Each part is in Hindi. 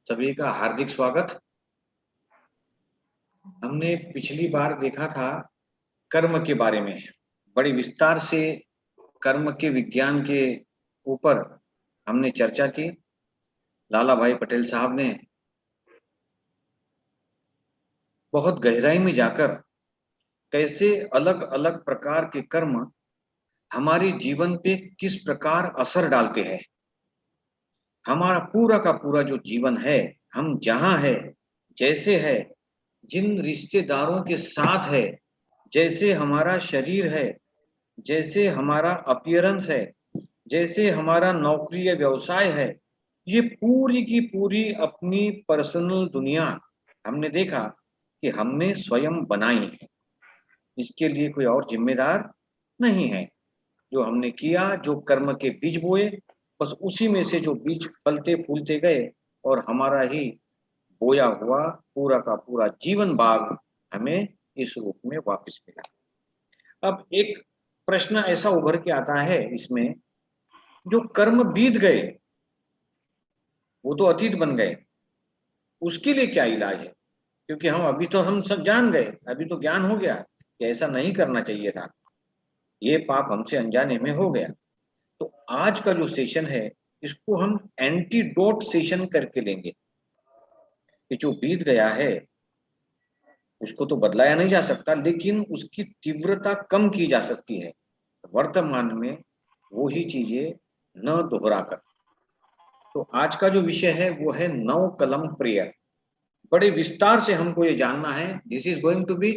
सभी का हार्दिक स्वागत। हमने पिछली बार देखा था कर्म के बारे में, बड़ी विस्तार से कर्म के विज्ञान के ऊपर हमने चर्चा की। लाला भाई पटेल साहब ने बहुत गहराई में जाकर कैसे अलग अलग प्रकार के कर्म हमारे जीवन पे किस प्रकार असर डालते हैं। हमारा पूरा का पूरा जो जीवन है, हम जहाँ है, जैसे है, जिन रिश्तेदारों के साथ है, जैसे हमारा शरीर है, जैसे हमारा अपीयरेंस है, जैसे हमारा नौकरी या व्यवसाय है, ये पूरी की पूरी अपनी पर्सनल दुनिया हमने देखा कि हमने स्वयं बनाई है। इसके लिए कोई और जिम्मेदार नहीं है। जो हमने किया, जो कर्म के बीज बोए, बस उसी में से जो बीज फलते फूलते गए और हमारा ही बोया हुआ पूरा का पूरा जीवन बाग हमें इस रूप में वापस मिला। अब एक प्रश्न ऐसा उभर के आता है इसमें, जो कर्म बीत गए वो तो अतीत बन गए, उसके लिए क्या इलाज है? क्योंकि हम सब जान गए, अभी तो ज्ञान हो गया कि ऐसा नहीं करना चाहिए था, ये पाप हमसे अनजाने में हो गया। तो आज का जो सेशन है, इसको हम एंटीडोट सेशन करके लेंगे कि जो बीत गया है उसको तो बदलाया नहीं जा सकता, लेकिन उसकी तीव्रता कम की जा सकती है वर्तमान में वो ही चीजें न दोहराकर। तो आज का जो विषय है वो है 9 कलम प्रेयर। बड़े विस्तार से हमको ये जानना है। This is going to be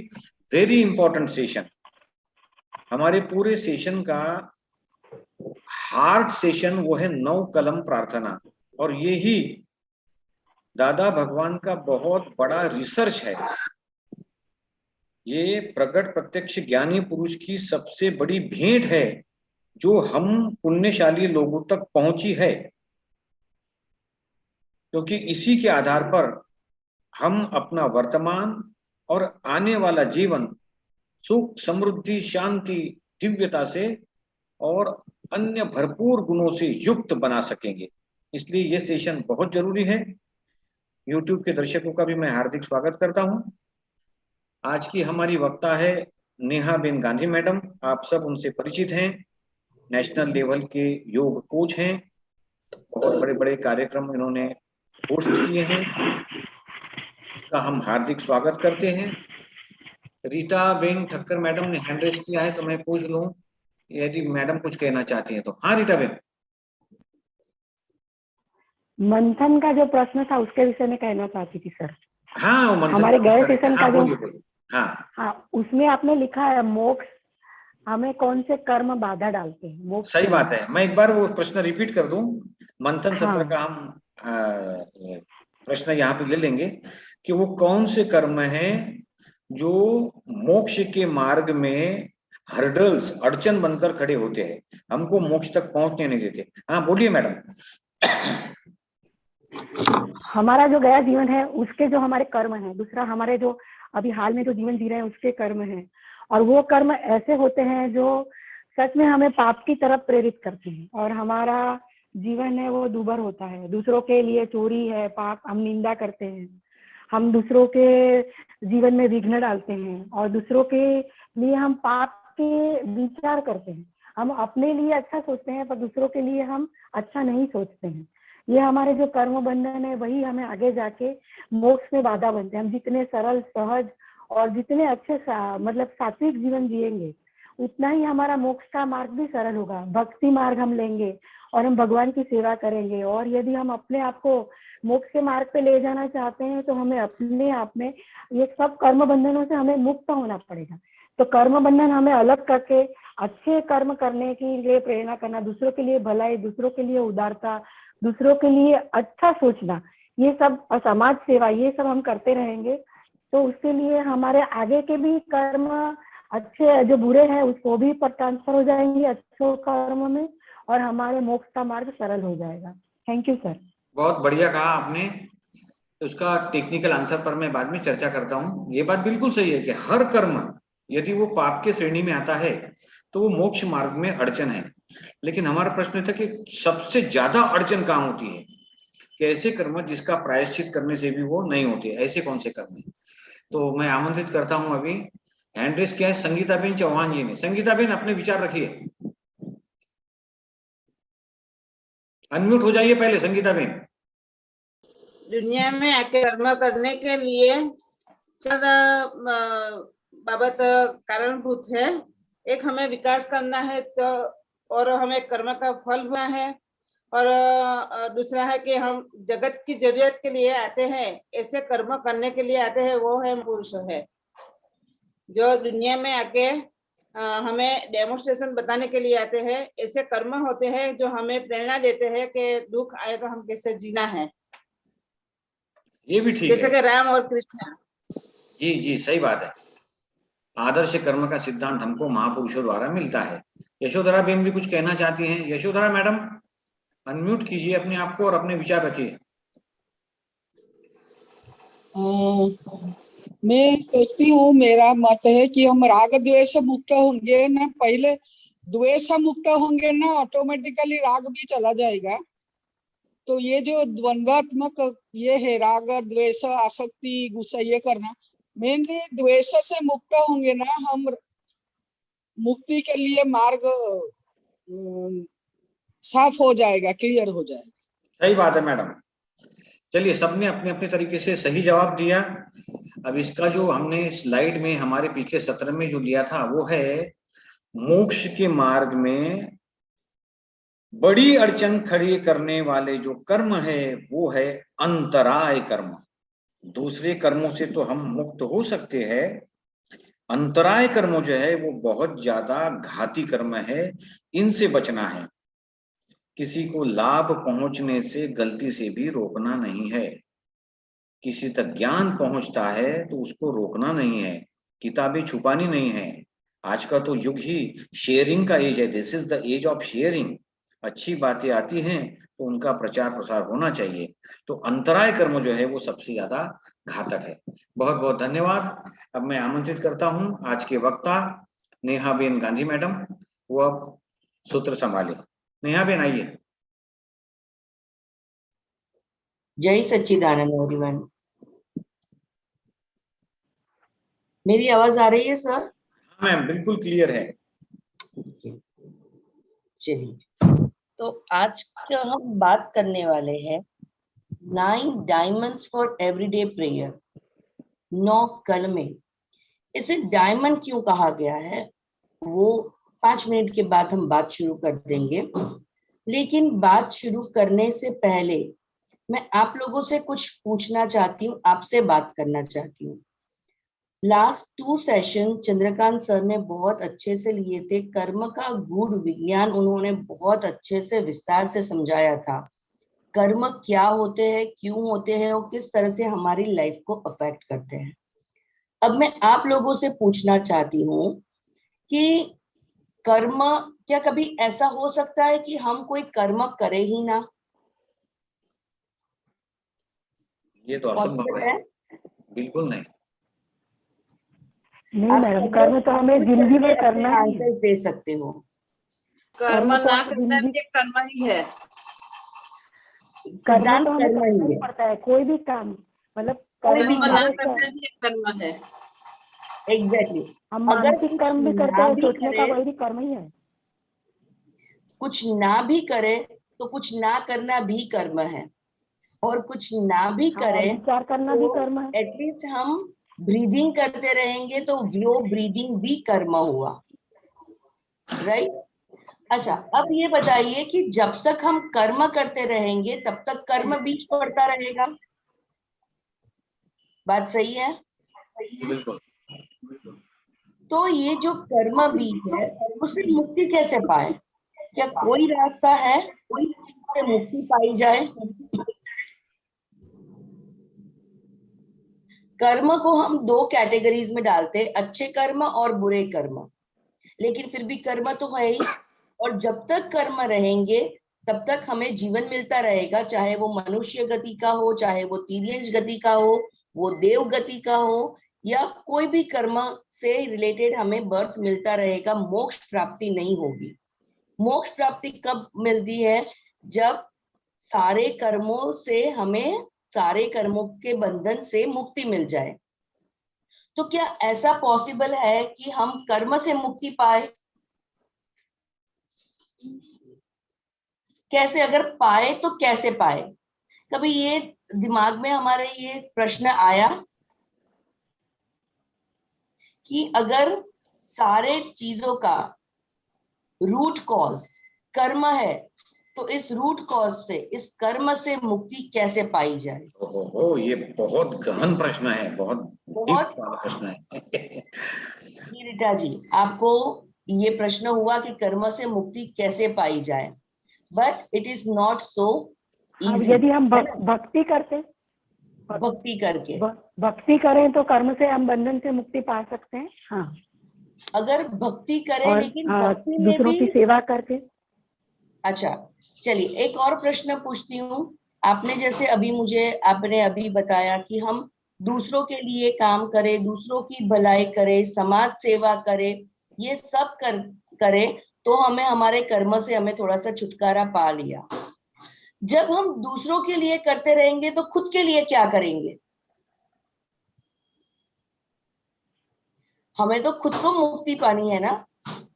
very important session. हमारे पूरे सेशन का हार्ट सेशन वो है 9 कलम प्रार्थना, और ये ही दादा भगवान का बहुत बड़ा रिसर्च है। ये प्रगट प्रत्यक्ष ज्ञानी पुरुष की सबसे बड़ी भेंट है जो हम पुण्यशाली लोगों तक पहुंची है, क्योंकि इसी के आधार पर हम अपना वर्तमान और आने वाला जीवन सुख, समृद्धि, शांति, दिव्यता से और अन्य भरपूर गुणों से युक्त बना सकेंगे। इसलिए ये सेशन बहुत जरूरी है। YouTube के दर्शकों का भी मैं हार्दिक स्वागत करता हूं। आज की हमारी वक्ता है नेहा बेन गांधी मैडम। आप सब उनसे परिचित हैं, नेशनल लेवल के योग कोच हैं, बहुत बड़े बड़े कार्यक्रम इन्होंने होस्ट किए हैं। का हम हार्दिक स्वागत करते हैं। रीटा बेन ठक्कर मैडम ने हैंड रेज किया है, तो मैं पूछ लूं यदि मैडम कुछ कहना चाहती हैं तो। हाँ रीटा बेन। मंथन का जो प्रश्न था उसके विषय में कहना चाहती थी सर। हाँ, मंथन हमारे गए सेशन का जो, हाँ, उसमें आपने लिखा है मोक्ष हमें कौन से कर्म बाधा डालते हैं। मोक्ष सही बात है। मैं एक बार वो प्रश्न रिपीट कर दूं। मंथन सत्र का हम प्रश्न यहाँ पे ले लेंगे कि वो कौन से कर्म हैं जो मोक्ष के मार्ग में हर्डल्स, अड़चन बनकर खड़े होते हैं, हमको मोक्ष तक पहुंचने नहीं देते। हाँ बोलिए मैडम। हमारा जो गया जीवन है उसके जो हमारे कर्म है, दूसरा हमारे जो अभी हाल में जो जीवन जी रहे हैं उसके कर्म है, और वो कर्म ऐसे होते हैं जो सच में हमें पाप की तरफ प्रेरित करते हैं, और हमारा जीवन है वो दूभर होता है। दूसरों के लिए चोरी है, पाप, हम निंदा करते हैं, हम दूसरों के जीवन में विघ्न डालते हैं, और दूसरों के लिए हम पाप के विचार करते हैं। हम अपने लिए अच्छा सोचते हैं पर दूसरों के लिए हम अच्छा नहीं सोचते हैं। ये हमारे जो कर्म बंधन है वही हमें आगे जाके मोक्ष में बाधा बनते हैं। हम जितने सरल, सहज और जितने अच्छे मतलब सात्विक जीवन जिएंगे उतना ही हमारा मोक्ष का मार्ग भी सरल होगा। भक्ति मार्ग हम लेंगे और हम भगवान की सेवा करेंगे, और यदि हम अपने आप को मोक्ष के मार्ग पे ले जाना चाहते हैं तो हमें अपने आप में ये सब कर्म बंधनों से हमें मुक्त होना पड़ेगा। तो कर्म बंधन हमें अलग करके अच्छे कर्म करने के लिए प्रेरणा करना, दूसरों के लिए भलाई, दूसरों के लिए उदारता, दूसरों के लिए अच्छा सोचना, ये सब, समाज सेवा, ये सब हम करते रहेंगे तो उसके लिए हमारे आगे के भी कर्म अच्छे जो बुरे हैं उसको भी ट्रांसफर हो जाएंगे अच्छे कर्म में, और हमारे मोक्ष का मार्ग सरल हो जाएगा। Thank you sir. बहुत बढ़िया कहा आपने। उसका टेक्निकल आंसर पर मैं बाद में चर्चा करता हूँ। ये बात बिल्कुल सही है कि हर कर्म यदि वो पाप के श्रेणी में आता है तो वो मोक्ष मार्ग में अड़चन है। लेकिन हमारा प्रश्न था कि सबसे ज्यादा अड़चन कहाँ होती है? कि ऐसे कर्म जिसका प्रायश्चित करने से भी वो नहीं होते, ऐसे कौन से कर्म हैं। तो मैं आमंत्रित करता हूं, अभी हैंड रेस किया है संगीताबेन चौहान जी ने। संगीताबेन अपने विचार रखिए, अनम्यूट हो जाइए पहले संगीताबेन। दुनिया में आके कर्म करने के लिए चार बाबत कारणभूत है। एक, हमें विकास करना है तो, और हमें कर्म का फल हुआ है, और दूसरा है कि हम जगत की जरूरत के लिए आते हैं, ऐसे कर्म करने के लिए आते हैं, वो है पुरुष है। जो दुनिया में आके हमें डेमोन्स्ट्रेशन बताने के लिए आते हैं, ऐसे कर्म होते हैं जो हमें प्रेरणा देते हैं कि दुख आए तो हम कैसे जीना है। ये भी ठीक जैसे है, कि राम और कृष्ण। जी जी सही बात है। आदर्श कर्म का सिद्धांत हमको महापुरुषों द्वारा मिलता है। यशोधरा बेन भी कुछ कहना चाहती हैं। यशोधरा मैडम अनम्यूट कीजिए अपने आप को और अपने विचार रखिए। मैं सोचती हूँ, मेरा मत है कि हम राग द्वेष मुक्त होंगे ना, पहले द्वेष मुक्त होंगे ना, ऑटोमेटिकली राग भी चला जाएगा। तो ये जो द्वंद्वात्मक ये है, राग द्वेष आसक्ति गुस्सा ये करना, मेनली द्वेष से मुक्त होंगे ना हम, मुक्ति के लिए मार्ग साफ हो जाएगा, क्लियर हो जाएगा। सही बात है मैडम। चलिए, सबने अपने अपने तरीके से सही जवाब दिया। अब इसका जो हमने स्लाइड में हमारे पिछले सत्र में जो लिया था वो है, मोक्ष के मार्ग में बड़ी अड़चन खड़ी करने वाले जो कर्म है वो है अंतराय कर्म। दूसरे कर्मों से तो हम मुक्त हो सकते हैं, अंतराय कर्म जो है वो बहुत ज्यादा घाती कर्म है, इनसे बचना है। किसी को लाभ पहुंचने से गलती से भी रोकना नहीं है। किसी तक ज्ञान पहुंचता है तो उसको रोकना नहीं है, किताबें छुपानी नहीं है। आज का तो युग ही शेयरिंग का एज है, this is the age of sharing. अच्छी बातें आती हैं तो उनका प्रचार प्रसार होना चाहिए। तो अंतराय कर्म जो है वो सबसे ज्यादा घातक है। बहुत बहुत धन्यवाद। अब मैं आमंत्रित करता हूं आज के वक्ता नेहा बेन गांधी मैडम, वो अब सूत्र संभाले। नेहा बेन आइए। जय सच्चिदानंद एवरीवन। मेरी आवाज आ रही है सर? हाँ मैम, बिल्कुल क्लियर है। चलिए, तो आज का हम बात करने वाले हैं 9 डायमंड्स फॉर एवरीडे प्रेयर। 9 कलमे। इसे डायमंड क्यों कहा गया है वो 5 मिनट के बाद हम बात शुरू कर देंगे। लेकिन बात शुरू करने से पहले मैं आप लोगों से कुछ पूछना चाहती हूँ, आपसे बात करना चाहती हूँ। लास्ट 2 सेशन चंद्रकांत सर ने बहुत अच्छे से लिए थे। कर्म का गूढ़ विज्ञान उन्होंने बहुत अच्छे से विस्तार से समझाया था। कर्म क्या होते हैं, क्यों होते हैं और किस तरह से हमारी लाइफ को अफेक्ट करते हैं। अब मैं आप लोगों से पूछना चाहती हूँ कि कर्म, क्या कभी ऐसा हो सकता है कि हम कोई कर्म करे ही ना? ये तो असंभव है, बिल्कुल नहीं। नहीं मैडम, कर्म तो हमें जिंदगी में करना ही है। आंसर दे सकते हो। कर्म कर्म तो ना हमें करना जिंदगी, भी एक कर्म ही है। कर्म सिद्धांत तो हमें कर्म करना ही ही है। पड़ता है, कोई भी काम, मतलब कोई कर्म भी कर्म ना हमारे करना भी एक कर्म है। एग्जैक्टली। हम अगर मानसिक कर्म भी करते ना हैं, भी सोचने का करे, वही भी कर्म ही है। कुछ ना भी करे तो कुछ ना करना भी कर्म है, और कुछ ना भी हाँ, और करे विचार करना भी तो कर्म है। एटलीस्ट हम ब्रीदिंग करते रहेंगे तो वो ब्रीदिंग भी कर्म हुआ, राइट? अच्छा, अब ये बताइए कि जब तक हम कर्म करते रहेंगे तब तक कर्म बीज पड़ता रहेगा। बात सही है? बिल्कुल। तो ये जो कर्म बीज है उससे मुक्ति कैसे पाए? क्या कोई रास्ता है जिससे मुक्ति पाई जाए? कर्म को हम 2 कैटेगरीज में डालते हैं, अच्छे कर्म और बुरे कर्म। लेकिन फिर भी कर्म तो है ही, और जब तक कर्म रहेंगे तब तक हमें जीवन मिलता रहेगा, चाहे वो मनुष्य गति का हो, चाहे वो तिर्यंश गति का हो, वो देव गति का हो, या कोई भी कर्म से रिलेटेड हमें बर्थ मिलता रहेगा। मोक्ष प्राप्ति नहीं होगी। मोक्ष प्राप्ति कब मिलती है? जब सारे कर्मों से हमें, सारे कर्मों के बंधन से मुक्ति मिल जाए। तो क्या ऐसा पॉसिबल है कि हम कर्म से मुक्ति पाए? कैसे? अगर पाए तो कैसे पाए? कभी ये दिमाग में हमारे ये प्रश्न आया कि अगर सारे चीजों का रूट कॉज कर्म है, तो इस रूट कॉज से, इस कर्म से मुक्ति कैसे पाई जाए? ओहो, ये बहुत गहन प्रश्न है, बहुत बहुत। वाला प्रश्न है। जी रीटा जी, आपको ये प्रश्न हुआ कि कर्म से मुक्ति कैसे पाई जाए, but it is not so अब इजी। यदि हम भक्ति करते, भक्ति करके, भक्ति करें तो कर्म से हम बंधन से मुक्ति पा सकते हैं। हाँ, अगर भक्ति करें, और लेकिन भक्ति में दूसरों भी। की सेवा करके। अच्छा, चलिए एक और प्रश्न पूछती हूँ। आपने जैसे अभी मुझे, आपने अभी बताया कि हम दूसरों के लिए काम करें, दूसरों की भलाई करें, समाज सेवा करें, ये सब करें तो हमें हमारे कर्म से हमें थोड़ा सा छुटकारा पा लिया। जब हम दूसरों के लिए करते रहेंगे तो खुद के लिए क्या करेंगे? हमें तो खुद को मुक्ति पानी है ना,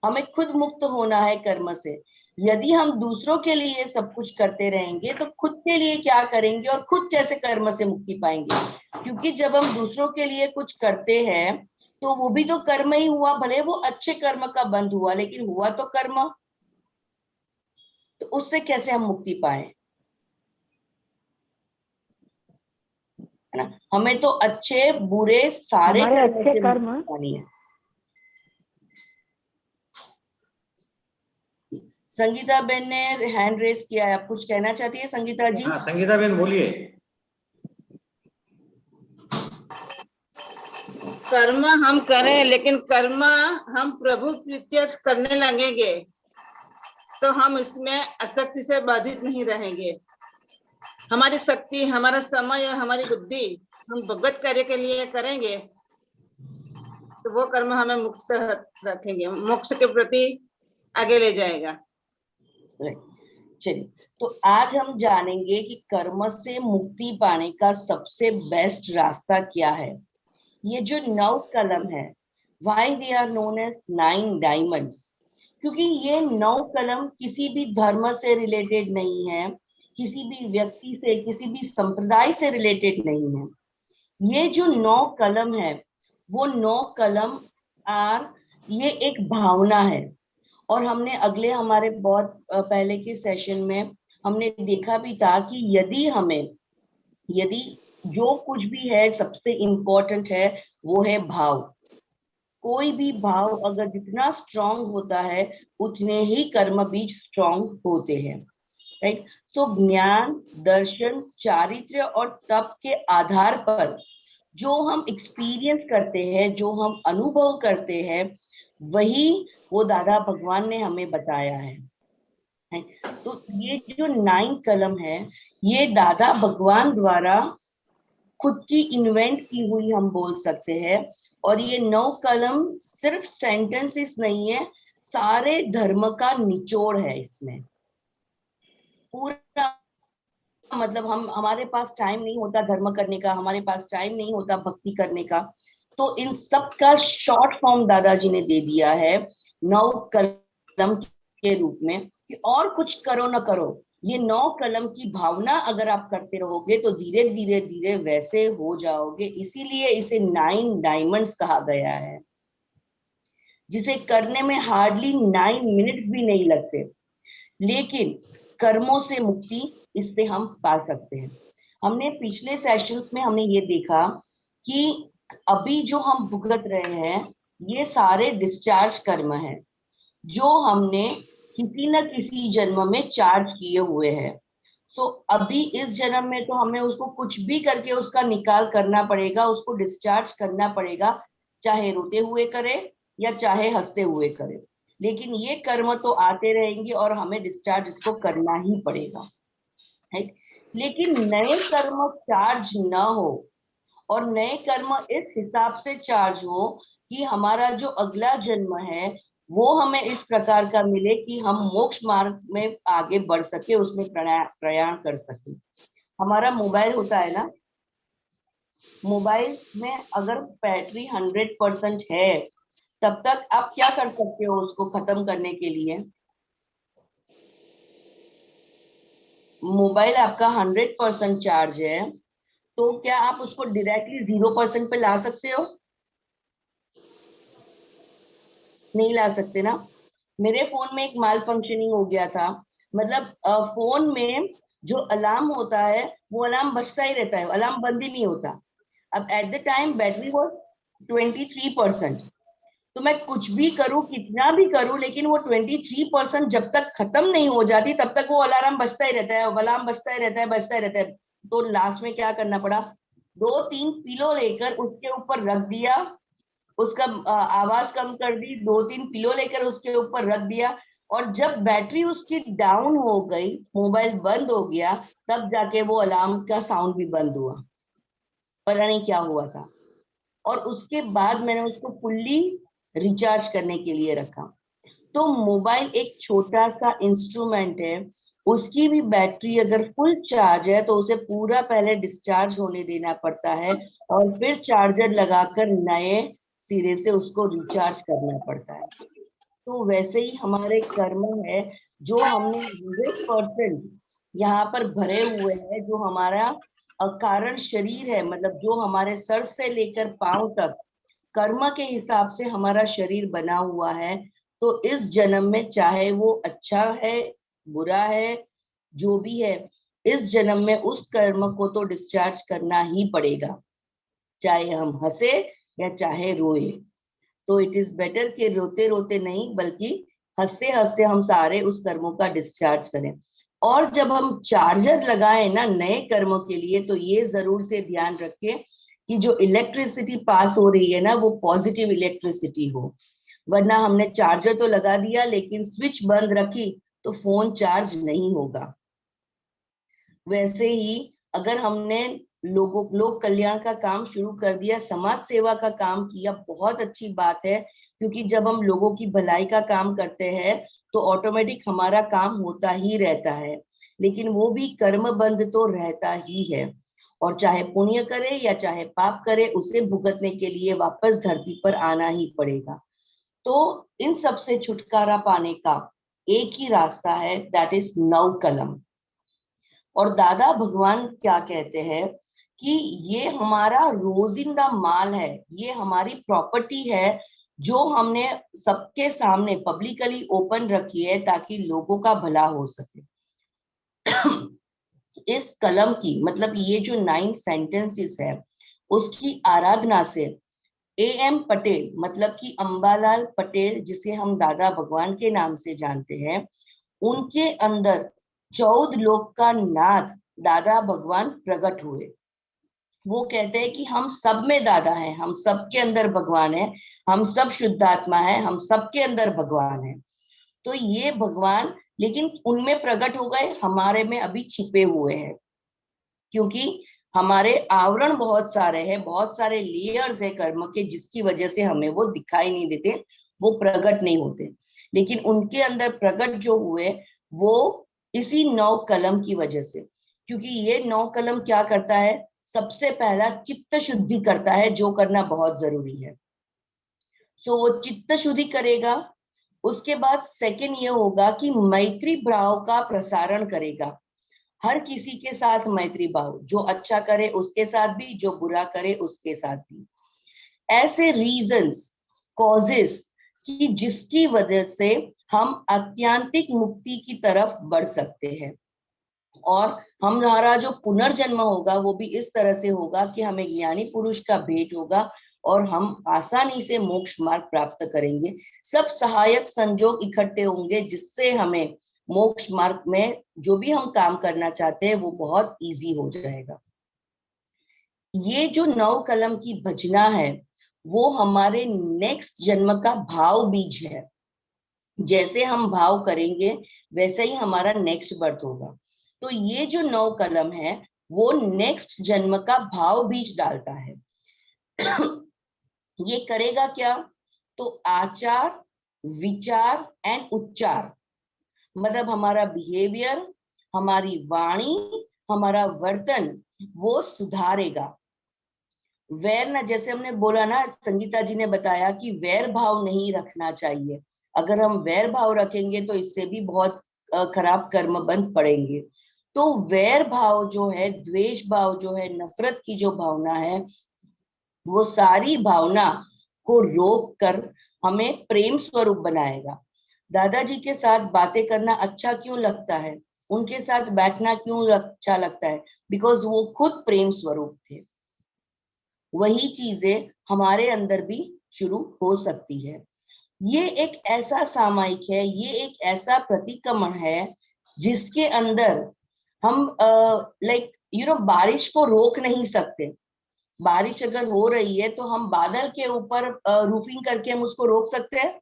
हमें खुद मुक्त होना है कर्म से। यदि हम दूसरों के लिए सब कुछ करते रहेंगे तो खुद के लिए क्या करेंगे और खुद कैसे कर्म से मुक्ति पाएंगे? क्योंकि जब हम दूसरों के लिए कुछ करते हैं तो वो भी तो कर्म ही हुआ, भले वो अच्छे कर्म का बंध हुआ, लेकिन हुआ तो कर्म। तो उससे कैसे हम मुक्ति पाए? है ना, हमें तो अच्छे बुरे सारे हमारे कर्म अच्छे से कर्म, मुक्ति पानी है। संगीता बेन ने हैंड रेस किया है, आप कुछ कहना चाहती है संगीता जी? हाँ संगीता बेन बोलिए। कर्म हम करें, लेकिन कर्म हम प्रभु प्रीत्यर्थ करने लगेंगे तो हम इसमें आसक्ति से बाधित नहीं रहेंगे। हमारी शक्ति, हमारा समय और हमारी बुद्धि हम भगवत कार्य के लिए करेंगे तो वो कर्म हमें मुक्त रखेंगे, मोक्ष के प्रति आगे ले जाएगा। चलिए, तो आज हम जानेंगे कि कर्म से मुक्ति पाने का सबसे बेस्ट रास्ता क्या है। ये जो 9 कलम है, why they are known as 9 diamonds? क्योंकि ये 9 कलम किसी भी धर्म से रिलेटेड नहीं है, किसी भी व्यक्ति से, किसी भी संप्रदाय से रिलेटेड नहीं है। ये जो 9 कलम है, वो 9 कलम ये एक भावना है। और हमने अगले हमारे बहुत पहले के सेशन में हमने देखा भी था कि यदि जो कुछ भी है सबसे इम्पोर्टेंट है वो है भाव। कोई भी भाव अगर जितना स्ट्रांग होता है उतने ही कर्म बीज स्ट्रांग होते हैं, राइट? सो ज्ञान, दर्शन, चारित्र्य और तप के आधार पर जो हम एक्सपीरियंस करते हैं, जो हम अनुभव करते हैं, वही वो दादा भगवान ने हमें बताया है। तो ये जो 9 कलम है, ये दादा भगवान द्वारा खुद की इन्वेंट की हुई हम बोल सकते हैं। और ये 9 कलम सिर्फ सेंटेंसेस नहीं है, सारे धर्म का निचोड़ है इसमें। पूरा मतलब हमारे पास टाइम नहीं होता धर्म करने का, हमारे पास टाइम नहीं होता भक्ति करने का, तो इन सब का शॉर्ट फॉर्म दादाजी ने दे दिया है 9 कलम के रूप में कि और कुछ करो न करो, ये 9 कलम की भावना अगर आप करते रहोगे तो धीरे धीरे धीरे वैसे हो जाओगे। इसीलिए इसे 9 डायमंड्स कहा गया है, जिसे करने में हार्डली 9 मिनट्स भी नहीं लगते, लेकिन कर्मों से मुक्ति इससे हम पा सकते हैं। हमने पिछले सेशंस में हमने ये देखा कि अभी जो हम भुगत रहे हैं ये सारे डिस्चार्ज कर्म हैं जो हमने किसी न किसी जन्म में चार्ज किए हुए हैं। सो अभी इस जन्म में तो हमें उसको कुछ भी करके उसका निकाल करना पड़ेगा, उसको डिस्चार्ज करना पड़ेगा, चाहे रोते हुए करे या चाहे हंसते हुए करे, लेकिन ये कर्म तो आते रहेंगे और हमें डिस्चार्ज इसको करना ही पड़ेगा, है? लेकिन नए कर्म चार्ज ना हो और नए कर्म इस हिसाब से चार्ज हो कि हमारा जो अगला जन्म है वो हमें इस प्रकार का मिले कि हम मोक्ष मार्ग में आगे बढ़ सके, उसमें प्रयाण कर सके। हमारा मोबाइल होता है ना, मोबाइल में अगर बैटरी 100% है, तब तक आप क्या कर सकते हो उसको खत्म करने के लिए? मोबाइल आपका 100% चार्ज है, तो क्या आप उसको डायरेक्टली 0% पे ला सकते हो? नहीं ला सकते ना। मेरे फोन में एक माल फंक्शनिंग हो गया था, मतलब फोन में जो अलार्म होता है वो अलार्म बजता ही रहता है, अलार्म बंद ही नहीं होता। अब at the time battery was 23%, तो मैं कुछ भी करूं, कितना भी करूं, लेकिन वो 23% जब तक खत्म नहीं हो जाती तब तक वो अलार्म बजता ही रहता है, अलार्म बजता ही रहता है, बजता ही रहता है। तो लास्ट में क्या करना पड़ा, 2-3 पिलो लेकर उसके ऊपर रख दिया, उसका आवाज कम कर दी, 2-3 पिलो लेकर उसके ऊपर रख दिया, और जब बैटरी उसकी डाउन हो गई, मोबाइल बंद हो गया, तब जाके वो अलार्म का साउंड भी बंद हुआ। पता नहीं क्या हुआ था। और उसके बाद मैंने उसको फुल्ली रिचार्ज करने के लिए रखा। तो मोबाइल एक छोटा सा इंस्ट्रूमेंट है, उसकी भी बैटरी अगर फुल चार्ज है तो उसे पूरा पहले डिस्चार्ज होने देना पड़ता है, और फिर चार्जर लगाकर नए सिरे से उसको रिचार्ज करना पड़ता है। तो वैसे ही हमारे कर्म है, जो हमने 100% यहाँ पर भरे हुए हैं, जो हमारा कारण शरीर है, मतलब जो हमारे सर से लेकर पांव तक कर्म के हिसाब से हमारा शरीर बना हुआ है, तो इस जन्म में चाहे वो अच्छा है, बुरा है, जो भी है, इस जन्म में उस कर्म को तो डिस्चार्ज करना ही पड़ेगा, चाहे हम हंसे या चाहे रोए। तो इट इज बेटर कि रोते रोते नहीं, बल्कि हंसते हंसते हम सारे उस कर्मों का डिस्चार्ज करें। और जब हम चार्जर लगाएं ना नए कर्मों के लिए, तो ये जरूर से ध्यान रखें कि जो इलेक्ट्रिसिटी पास हो रही है ना, वो पॉजिटिव इलेक्ट्रिसिटी हो। वरना हमने चार्जर तो लगा दिया लेकिन स्विच बंद रखी तो फोन चार्ज नहीं होगा। वैसे ही अगर हमने लोक कल्याण का काम शुरू कर दिया, समाज सेवा का काम किया, बहुत अच्छी बात है, क्योंकि जब हम लोगों की भलाई का काम करते हैं तो ऑटोमेटिक हमारा काम होता ही रहता है, लेकिन वो भी कर्म बंध तो रहता ही है। और चाहे पुण्य करे या चाहे पाप करे, उसे भुगतने के लिए वापस धरती पर आना ही पड़ेगा। तो इन सब से छुटकारा पाने का एक ही रास्ता है, दैट इज नव कलम। और दादा भगवान क्या कहते हैं कि ये हमारा रोजिंदा माल है, ये हमारी प्रॉपर्टी है, जो हमने सबके सामने पब्लिकली ओपन रखी है ताकि लोगों का भला हो सके। इस कलम की, मतलब ये जो 9 सेंटेंसेस है, उसकी आराधना से AM पटेल, मतलब कि अंबालाल पटेल, जिसे हम दादा भगवान के नाम से जानते हैं, उनके अंदर 14 लोक का नाथ दादा भगवान प्रकट हुए। वो कहते हैं कि हम सब में दादा हैं, हम सबके अंदर भगवान है, हम सब शुद्धात्मा है, हम सबके अंदर भगवान है। तो ये भगवान लेकिन उनमें प्रकट हो गए, हमारे में अभी छिपे हुए हैं, क्योंकि हमारे आवरण बहुत सारे हैं, बहुत सारे लेयर्स है कर्म के, जिसकी वजह से हमें वो दिखाई नहीं देते, वो प्रकट नहीं होते। लेकिन उनके अंदर प्रकट जो हुए वो इसी 9 कलम की वजह से, क्योंकि ये 9 कलम क्या करता है, सबसे पहला चित्त शुद्धि करता है, जो करना बहुत जरूरी है। सो वो चित्त शुद्धि करेगा। उसके बाद सेकंड ये होगा कि मैत्री भाव का प्रसारण करेगा, हर किसी के साथ मैत्री भाव, जो अच्छा करे उसके साथ भी, जो बुरा करे उसके साथ भी। ऐसे रीजंस, कॉजेस कि जिसकी वजह से हम आत्यांतिक मुक्ति की तरफ बढ़ सकते हैं। और हमारा जो पुनर्जन्म होगा वो भी इस तरह से होगा कि हमें ज्ञानी पुरुष का भेंट होगा और हम आसानी से मोक्ष मार्ग प्राप्त करेंगे। सब सहायक संजोग इकट्ठे होंगे, जिससे हमें मोक्ष मार्ग में जो भी हम काम करना चाहते हैं वो बहुत इजी हो जाएगा। ये जो 9 कलम की भजना है वो हमारे नेक्स्ट जन्म का भाव बीज है। जैसे हम भाव करेंगे वैसे ही हमारा नेक्स्ट बर्थ होगा। तो ये जो 9 कलम है वो नेक्स्ट जन्म का भाव बीज डालता है। ये करेगा क्या, तो आचार विचार एंड उच्चार, मतलब हमारा बिहेवियर, हमारी वाणी, हमारा वर्तन वो सुधारेगा। वैर ना, जैसे हमने बोला ना, संगीता जी ने बताया कि वैर भाव नहीं रखना चाहिए। अगर हम वैर भाव रखेंगे तो इससे भी बहुत खराब कर्म बंध पड़ेंगे। तो वैर भाव जो है, द्वेष भाव जो है, नफरत की जो भावना है, वो सारी भावना को रोक कर हमें प्रेम स्वरूप बनाएगा। दादाजी के साथ बातें करना अच्छा क्यों लगता है, उनके साथ बैठना क्यों अच्छा लगता है? बिकॉज वो खुद प्रेम स्वरूप थे। वही चीजें हमारे अंदर भी शुरू हो सकती है। ये एक ऐसा सामायिक है, ये एक ऐसा प्रतिक्रमण है जिसके अंदर हम बारिश को रोक नहीं सकते। बारिश अगर हो रही है तो हम बादल के ऊपर रूफिंग करके हम उसको रोक सकते हैं?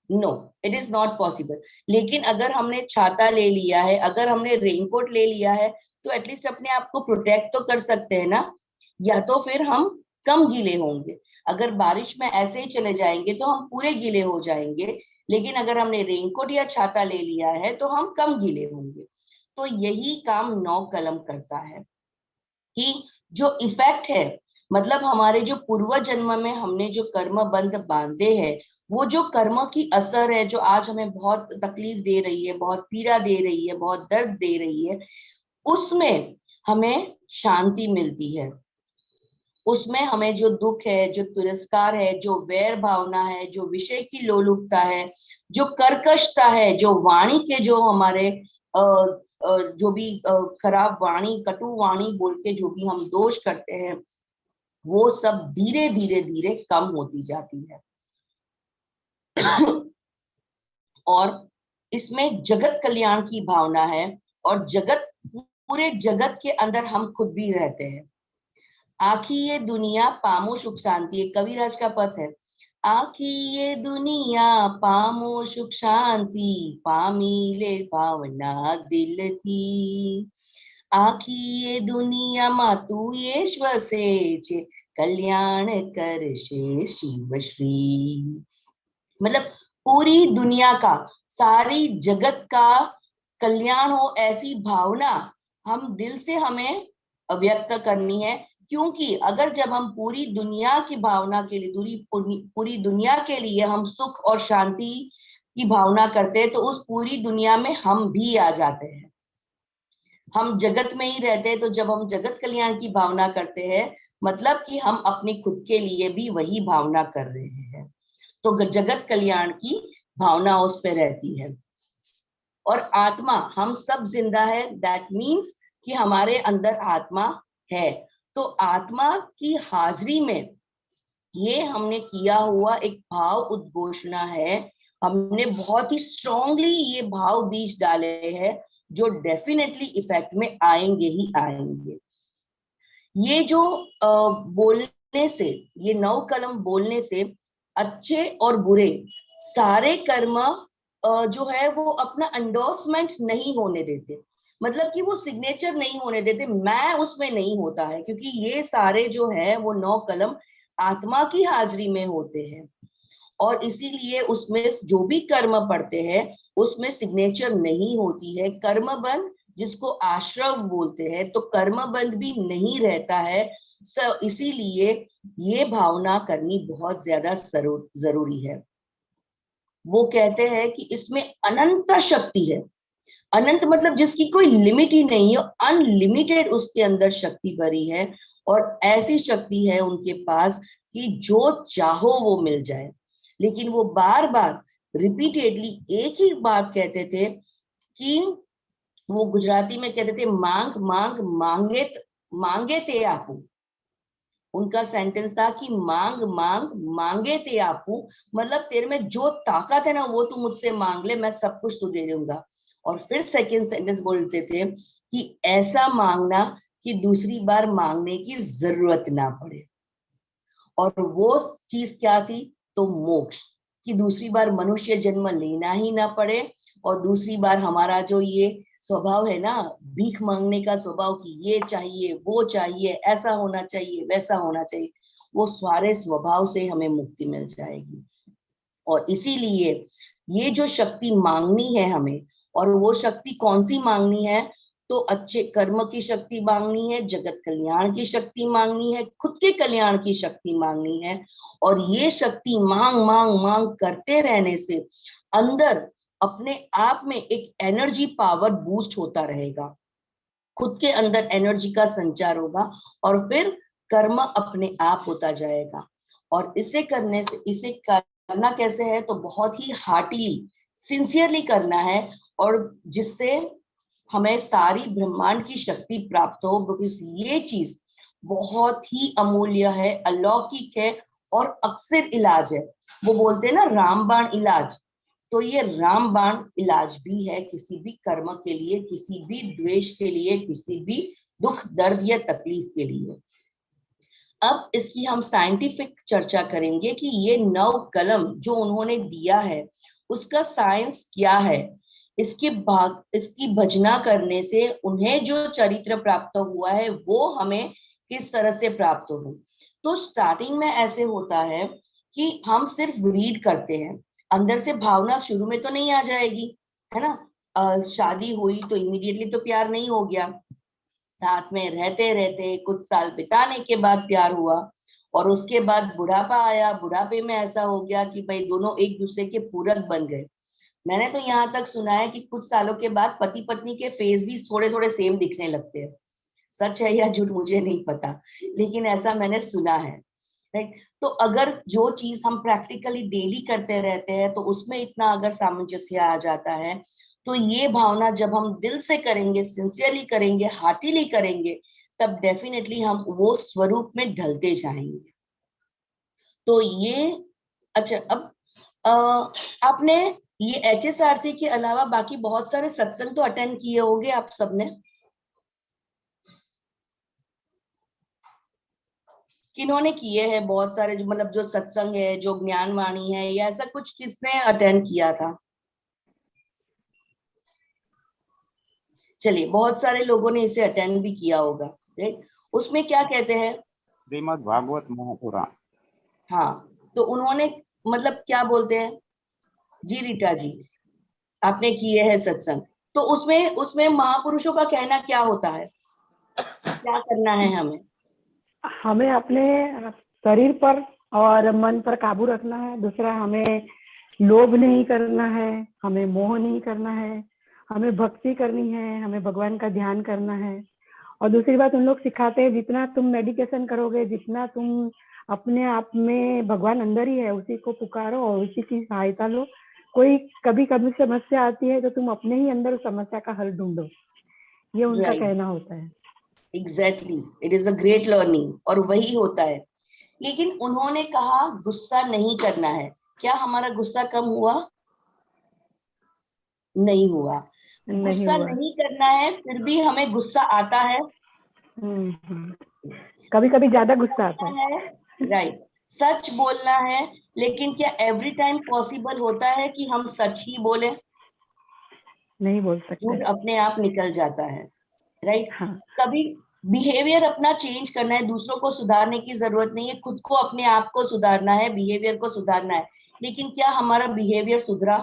No, it is not possible. लेकिन अगर हमने छाता ले लिया है, अगर हमने रेनकोट ले लिया है, तो एटलीस्ट अपने आप को प्रोटेक्ट तो कर सकते हैं ना, या तो फिर हम कम गीले होंगे। अगर बारिश में ऐसे ही चले जाएंगे तो हम पूरे गीले हो जाएंगे, लेकिन अगर हमने रेनकोट या छाता ले लिया है तो हम कम गीले होंगे। तो यही काम 9 कलम करता है कि जो इफेक्ट है, मतलब हमारे जो पूर्व जन्म में हमने जो कर्म बंध बांधे हैं, वो जो कर्म की असर है जो आज हमें बहुत तकलीफ दे रही है, बहुत पीड़ा दे रही है, बहुत दर्द दे रही है, उसमें हमें शांति मिलती है। उसमें हमें जो दुख है, जो तिरस्कार है, जो वैर भावना है, जो विषय की लोलुपता है, जो कर्कशता है, जो वाणी के जो हमारे जो भी खराब वाणी, कटु वाणी बोल के जो भी हम दोष करते हैं, वो सब धीरे धीरे धीरे कम होती जाती है। और इसमें जगत कल्याण की भावना है, और जगत, पूरे जगत के अंदर हम खुद भी रहते हैं। आखी ये दुनिया पामो सुख शांति, एक कविराज का पद है। आखी ये दुनिया पामो सुख शांति, पामी ले भावना दिल थी। आखी ये दुनिया मातु ये श्वसेच, कल्याण कर शे शिव श्री। मतलब पूरी दुनिया का, सारी जगत का कल्याण हो, ऐसी भावना हम दिल से हमें व्यक्त करनी है। क्योंकि अगर जब हम पूरी दुनिया की भावना के लिए, पूरी दुनिया के लिए हम सुख और शांति की भावना करते हैं, तो उस पूरी दुनिया में हम भी आ जाते हैं। हम जगत में ही रहते हैं, तो जब हम जगत कल्याण की भावना करते हैं, मतलब कि हम अपने खुद के लिए भी वही भावना कर रहे हैं। तो जगत कल्याण की भावना उस पे रहती है। और आत्मा, हम सब जिंदा है, दैट मीन्स कि हमारे अंदर आत्मा है। तो आत्मा की हाजिरी में ये हमने किया हुआ एक भाव उद्घोषणा है। हमने बहुत ही स्ट्रांगली ये भाव बीज डाले हैं, जो डेफिनेटली इफेक्ट में आएंगे ही आएंगे। ये जो बोलने से, ये 9 कलम बोलने से अच्छे और बुरे सारे कर्म जो है वो अपना एंडोर्समेंट नहीं होने देते, मतलब कि वो सिग्नेचर नहीं होने देते, मैं उसमें नहीं होता है, क्योंकि ये सारे जो है वो 9 कलम आत्मा की हाजिरी में होते हैं। और इसीलिए उसमें जो भी कर्म पड़ते हैं उसमें सिग्नेचर नहीं होती है। कर्म बंध जिसको आश्रव बोलते हैं, तो कर्म बंध भी नहीं रहता है। इसीलिए ये भावना करनी बहुत ज्यादा जरूरी है। वो कहते हैं कि इसमें अनंत शक्ति है। अनंत मतलब जिसकी कोई लिमिट ही नहीं है, अनलिमिटेड उसके अंदर शक्ति भरी है। और ऐसी शक्ति है उनके पास कि जो चाहो वो मिल जाए। लेकिन वो बार बार रिपीटेडली एक ही बात कहते थे कि वो गुजराती में कहते थे, मांग मांग मांगे मांगे ते आपू। उनका सेंटेंस था कि मांग मांग मांगे ते आपू, मतलब तेरे में जो ताकत है ना वो तू मुझसे मांग ले, मैं सब कुछ तू दे दूंगा। और फिर सेकंड सेंटेंस बोलते थे कि ऐसा मांगना कि दूसरी बार मांगने की जरूरत ना पड़े। और वो चीज क्या थी? तो मोक्ष, कि दूसरी बार मनुष्य जन्म लेना ही ना पड़े। और दूसरी बार हमारा जो ये स्वभाव है ना, भीख मांगने का स्वभाव, कि ये चाहिए वो चाहिए, ऐसा होना चाहिए वैसा होना चाहिए, वो सारे स्वभाव से हमें मुक्ति मिल जाएगी। और इसीलिए ये जो शक्ति मांगनी है हमें, और वो शक्ति कौन सी मांगनी है, तो अच्छे कर्म की शक्ति मांगनी है, जगत कल्याण की शक्ति मांगनी है, खुद के कल्याण की शक्ति मांगनी है। और ये शक्ति मांग मांग मांग करते रहने से अंदर अपने आप में एक एनर्जी पावर बूस्ट होता रहेगा, खुद के अंदर एनर्जी का संचार होगा और फिर कर्म अपने आप होता जाएगा। और इसे करने से, इसे करना कैसे है, तो बहुत ही हार्टली सिंसियरली करना है, और जिससे हमें सारी ब्रह्मांड की शक्ति प्राप्त हो, बिकॉज ये चीज बहुत ही अमूल्य है, अलौकिक है और अक्सर इलाज है। वो बोलते हैं ना रामबाण इलाज, तो ये रामबाण इलाज भी है किसी भी कर्म के लिए, किसी भी द्वेष के लिए, किसी भी दुख दर्द या तकलीफ के लिए। अब इसकी हम साइंटिफिक चर्चा करेंगे कि ये 9 कलम जो उन्होंने दिया है उसका साइंस क्या है, इसकी भजना करने से उन्हें जो चरित्र प्राप्त हुआ है वो हमें किस तरह से प्राप्त हो। तो स्टार्टिंग में ऐसे होता है कि हम सिर्फ रीड करते हैं, अंदर से भावना शुरू में तो नहीं आ जाएगी, है ना। शादी हुई तो इमीडिएटली तो प्यार नहीं हो गया, साथ में रहते रहते कुछ साल बिताने के बाद प्यार हुआ, और उसके बाद बुढ़ापा आया, बुढ़ापे में ऐसा हो गया कि भाई दोनों एक दूसरे के पूरक बन गए। मैंने तो यहाँ तक सुना है कि कुछ सालों के बाद पति पत्नी के फेस भी थोड़े थोड़े सेम दिखने लगते हैं, सच है या झूठ मुझे नहीं पता, लेकिन ऐसा मैंने सुना है, राइट। तो अगर जो चीज हम प्रैक्टिकली डेली करते रहते हैं तो उसमें इतना अगर सामंजस्य आ जाता है, तो ये भावना जब हम दिल से करेंगे, सिंसियरली करेंगे, हार्टिली करेंगे, तब डेफिनेटली हम वो स्वरूप में ढलते जाएंगे। तो ये अच्छा, अब आपने ये HSRC के अलावा बाकी बहुत सारे सत्संग तो अटेंड किए होंगे आप सबने, किन्होंने किए हैं बहुत सारे, जो मतलब जो सत्संग है, जो ज्ञानवाणी है, या ऐसा कुछ किसने अटेंड किया था? चलिए, बहुत सारे लोगों ने इसे अटेंड भी किया होगा, राइट। उसमें क्या कहते हैं? श्रीमद् भागवत महापुराण। हाँ, तो उन्होंने मतलब क्या बोलते हैं जी? रीटा जी, आपने किए हैं सत्संग, तो उसमें महापुरुषों का कहना क्या होता है, क्या करना है हमें? हमें अपने शरीर पर और मन पर काबू रखना है। दूसरा, हमें लोभ नहीं करना है, हमें मोह नहीं करना है, हमें भक्ति करनी है, हमें भगवान का ध्यान करना है। और दूसरी बात, उन लोग सिखाते हैं जितना तुम मेडिटेशन करोगे, जितना तुम अपने आप में, भगवान अंदर ही है, उसी को पुकारो और उसी की सहायता लो। कोई कभी कभी समस्या आती है तो तुम अपने ही अंदर उस समस्या का हल ढूंढो, ये उनका कहना होता है। Exactly, it is a great learning, और वही होता है। लेकिन उन्होंने कहा गुस्सा नहीं करना है, क्या हमारा गुस्सा कम हुआ? नहीं हुआ। गुस्सा नहीं करना है, फिर भी हमें गुस्सा आता है। कभी कभी ज्यादा गुस्सा आता है, राइट। सच बोलना है, लेकिन क्या एवरी टाइम पॉसिबल होता है कि हम सच ही बोले? नहीं बोल सकते, झूठ अपने आप निकल जाता है, राइट। हाँ। कभी बिहेवियर अपना चेंज करना है, दूसरों को सुधारने की जरूरत नहीं है, खुद को, अपने आप को सुधारना है, बिहेवियर को सुधारना है। लेकिन क्या हमारा बिहेवियर सुधरा?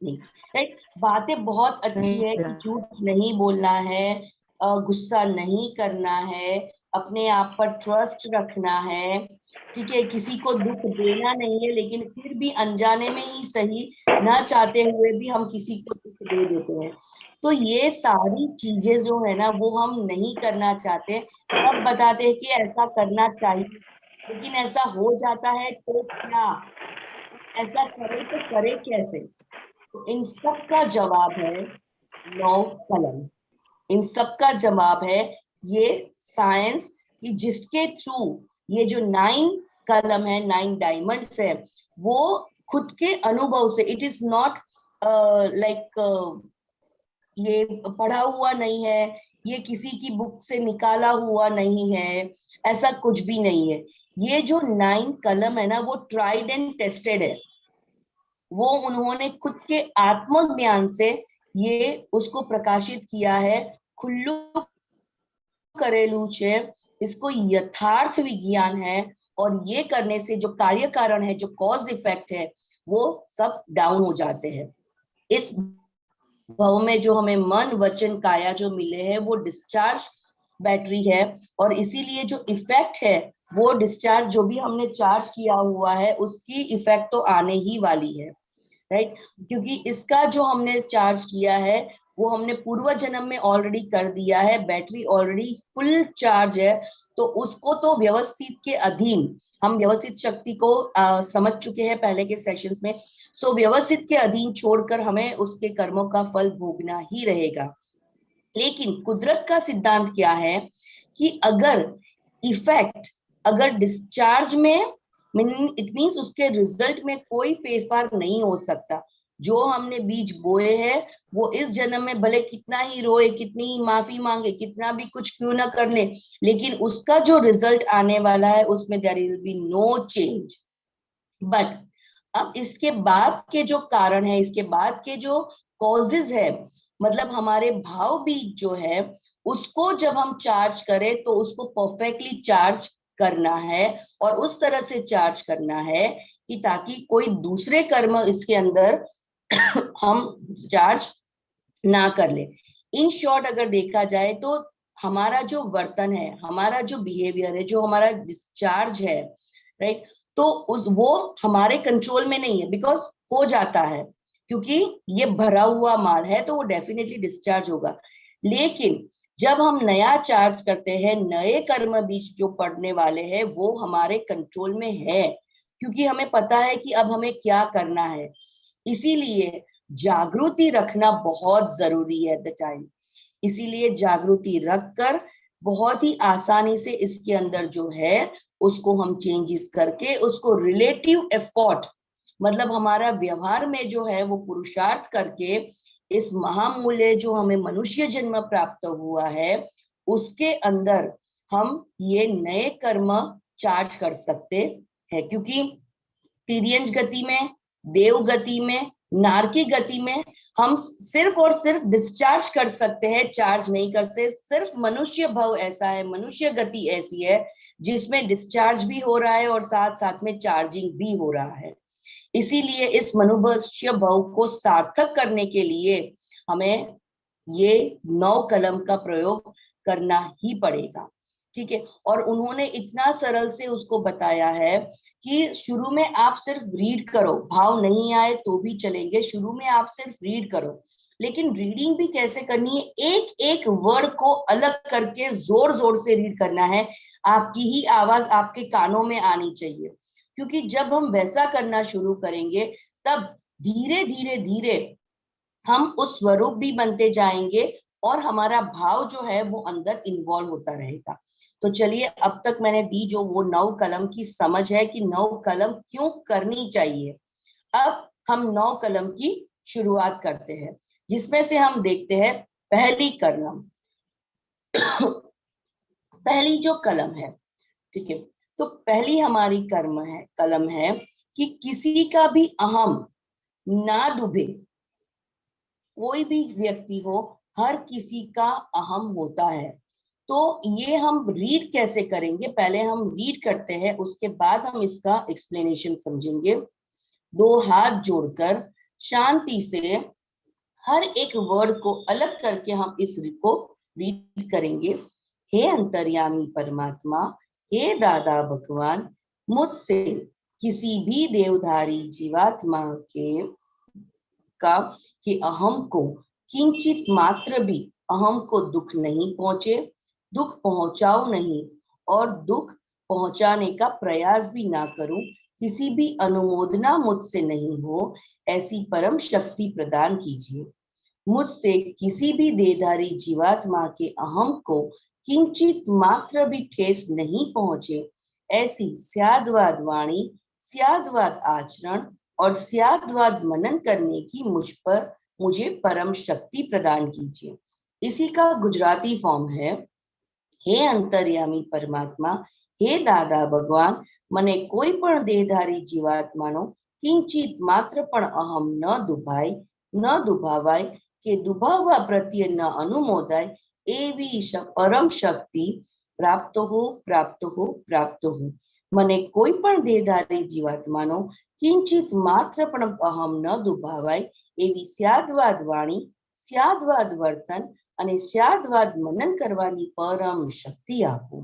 नहीं, राइट। बातें बहुत अच्छी है कि झूठ नहीं बोलना है, गुस्सा नहीं करना है, अपने आप पर ट्रस्ट रखना है, ठीक है, किसी को दुख देना नहीं है, लेकिन फिर भी अनजाने में ही सही, ना चाहते हुए भी हम किसी को दुख दे देते हैं। तो ये सारी चीजें जो है ना, वो हम नहीं करना चाहते। सब बताते हैं कि ऐसा करना चाहिए, लेकिन ऐसा हो जाता है तो क्या, ऐसा करे तो करे कैसे? तो इन सब का जवाब है 9 कलम। इन सब का जवाब है ये साइंस, कि जिसके थ्रू ये जो 9 कलम है, 9 डायमंड्स है, वो खुद के अनुभव से, इट इज नॉट लाइक ये पढ़ा हुआ नहीं है, ये किसी की बुक से निकाला हुआ नहीं है, ऐसा कुछ भी नहीं है। ये जो 9 कलम है ना, वो ट्राइड एंड टेस्टेड है। वो उन्होंने खुद के आत्मज्ञान से ये उसको प्रकाशित किया है। खुल्लू करेलू छे, इसको यथार्थ विज्ञान है, और ये करने से जो कार्य कारण है, जो कॉज इफेक्ट है, वो सब डाउन हो जाते हैं। इस भाव में जो हमें मन वचन काया जो मिले हैं वो डिस्चार्ज बैटरी है, और इसीलिए जो इफेक्ट है वो डिस्चार्ज जो भी हमने चार्ज किया हुआ है उसकी इफेक्ट तो आने ही वाली है, राइट। क्योंकि इसका जो हमने चार्ज किया है वो हमने पूर्व जन्म में ऑलरेडी कर दिया है, बैटरी ऑलरेडी फुल चार्ज है, तो उसको तो व्यवस्थित के अधीन, हम व्यवस्थित शक्ति को समझ चुके हैं पहले के सेशंस में, सो व्यवस्थित के अधीन छोड़कर हमें उसके कर्मों का फल भोगना ही रहेगा। लेकिन कुदरत का सिद्धांत क्या है कि अगर इफेक्ट, अगर डिस्चार्ज में, इट मींस उसके रिजल्ट में कोई फेरफार नहीं हो सकता। जो हमने बीज बोए हैं वो इस जन्म में भले कितना ही रोए, कितनी ही माफी मांगे, कितना भी कुछ क्यों ना कर ले, लेकिन उसका जो रिजल्ट आने वाला है उसमें there will be no change. But अब इसके बाद के जो कारण है, इसके बाद के जो कॉजेज है, मतलब हमारे भाव बीज जो है उसको जब हम चार्ज करें तो उसको परफेक्टली चार्ज करना है, और उस तरह से चार्ज करना है कि ताकि कोई दूसरे कर्म इसके अंदर हम चार्ज ना कर ले। इन शॉर्ट अगर देखा जाए तो हमारा जो वर्तन है, हमारा जो बिहेवियर है, जो हमारा डिस्चार्ज है, राइट, तो वो हमारे कंट्रोल में नहीं है, बिकॉज हो जाता है, क्योंकि ये भरा हुआ माल है तो वो डेफिनेटली डिस्चार्ज होगा। लेकिन जब हम नया चार्ज करते हैं, नए कर्म बीज जो पड़ने वाले हैं वो हमारे कंट्रोल में है, क्योंकि हमें पता है कि अब हमें क्या करना है। इसीलिए जागृति रखना बहुत जरूरी है एट द टाइम। इसीलिए जागृति रखकर बहुत ही आसानी से इसके अंदर जो है उसको हम चेंजेस करके उसको रिलेटिव एफर्ट, मतलब हमारा व्यवहार में जो है वो पुरुषार्थ करके इस महामूल्य जो हमें मनुष्य जन्म प्राप्त हुआ है उसके अंदर हम ये नए कर्म चार्ज कर सकते हैं। क्योंकि तिर्यंज गति में, देव गति में, नारकी गति में हम सिर्फ और सिर्फ डिस्चार्ज कर सकते हैं, चार्ज नहीं कर सकते। सिर्फ मनुष्य भव ऐसा है, मनुष्य गति ऐसी है जिसमें डिस्चार्ज भी हो रहा है और साथ साथ में चार्जिंग भी हो रहा है। इसीलिए इस मनुष्य भव को सार्थक करने के लिए हमें ये 9 कलम का प्रयोग करना ही पड़ेगा, ठीक है। और उन्होंने इतना सरल से उसको बताया है कि शुरू में आप सिर्फ रीड करो, भाव नहीं आए तो भी चलेंगे, शुरू में आप सिर्फ रीड करो। लेकिन रीडिंग भी कैसे करनी है, एक एक वर्ड को अलग करके जोर जोर से रीड करना है, आपकी ही आवाज आपके कानों में आनी चाहिए। क्योंकि जब हम वैसा करना शुरू करेंगे तब धीरे धीरे धीरे हम उस स्वरूप भी बनते जाएंगे और हमारा भाव जो है वो अंदर इन्वॉल्व होता रहेगा। तो चलिए, अब तक मैंने दी जो वो 9 कलम की समझ है कि 9 कलम क्यों करनी चाहिए। अब हम 9 कलम की शुरुआत करते हैं, जिसमें से हम देखते हैं पहली कलम पहली जो कलम है, ठीक है। तो पहली हमारी कलम है कि किसी का भी अहम ना डूबे। कोई भी व्यक्ति हो, हर किसी का अहम होता है। तो ये हम रीड कैसे करेंगे, पहले हम रीड करते हैं, उसके बाद हम इसका एक्सप्लेनेशन समझेंगे। 2 हाथ जोड़कर शांति से हर एक वर्ड को अलग करके हम इस को रीड करेंगे। हे अंतर्यामी परमात्मा, हे दादा भगवान, मुझसे किसी भी देवधारी जीवात्मा के अहम को किंचित मात्र भी अहम को दुख नहीं पहुंचे, दुख पहुंचाओ नहीं और दुख पहुंचाने का प्रयास भी ना करूं, किसी भी अनुमोदना मुझसे नहीं हो, ऐसी परम शक्ति प्रदान कीजिए। मुझसे किसी भी देहधारी जीवात्मा के अहम को किंचित मात्र भी ठेस नहीं पहुंचे, ऐसी स्याद्वाद वाणी, स्याद्वाद आचरण और स्याद्वाद मनन करने की मुझे परम शक्ति प्रदान कीजिए। इसी का गुजराती फॉर्म है, हे अंतर्यामी परमात्मा, हे दादा भगवान, મને કોઈ પણ દેહધારી જીવાત્માનો કિંચિત માત્ર પણ અહમ ન દુભાવાય કે દુભાવવા પ્રત્યે ન અનુમોદાય, એવી પરમ શક્તિ પ્રાપ્ત હો. મને કોઈ પણ દેહધારી જીવાત્માનો કિંચિત માત્ર પણ અહમ ન દુભાવાય એવી સ્યાદવાદ વાણી, સ્યાદવાદ વર્તન અને સ્યાદવાદ मनन करवानी परम शक्ति आपो।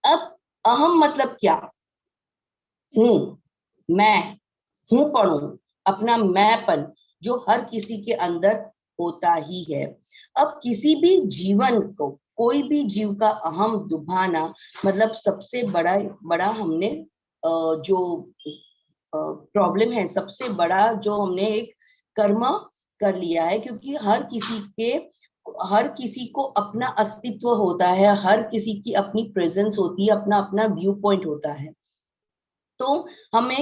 अब अहम मतलब क्या? हूं, मैं, हूंपणु, अपना मैंपन जो हर किसी के अंदर होता ही है। अब किसी भी जीवन को, कोई भी जीव का अहम दुभाना मतलब सबसे बड़ा हमने जो प्रॉब्लम है, सबसे बड़ा जो हमने एक कर्म कर लिया है, क्योंकि हर किसी को अपना अस्तित्व होता है, हर किसी की अपनी प्रेजेंस होती है, अपना अपना व्यू पॉइंट होता है। तो हमें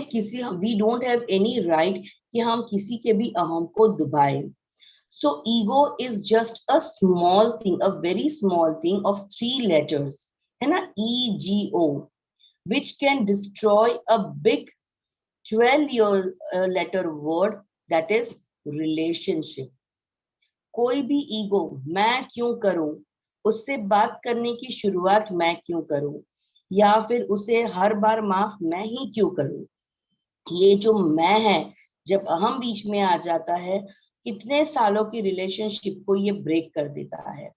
we don't have any right कि हम किसी के भी अहम को दुभाएं। So ego is just a small thing, a very small thing of 3 letters, है ना, EGO, which can destroy a big 12 letter word, that is relationship। कोई भी ईगो, मैं क्यों करूं, उससे बात करने की शुरुआत मैं क्यों करूं, या फिर उसे हर बार माफ मैं ही क्यों करूं, ये जो मैं है, जब अहम बीच में आ जाता है, कितने सालों की रिलेशनशिप को ये ब्रेक कर देता है।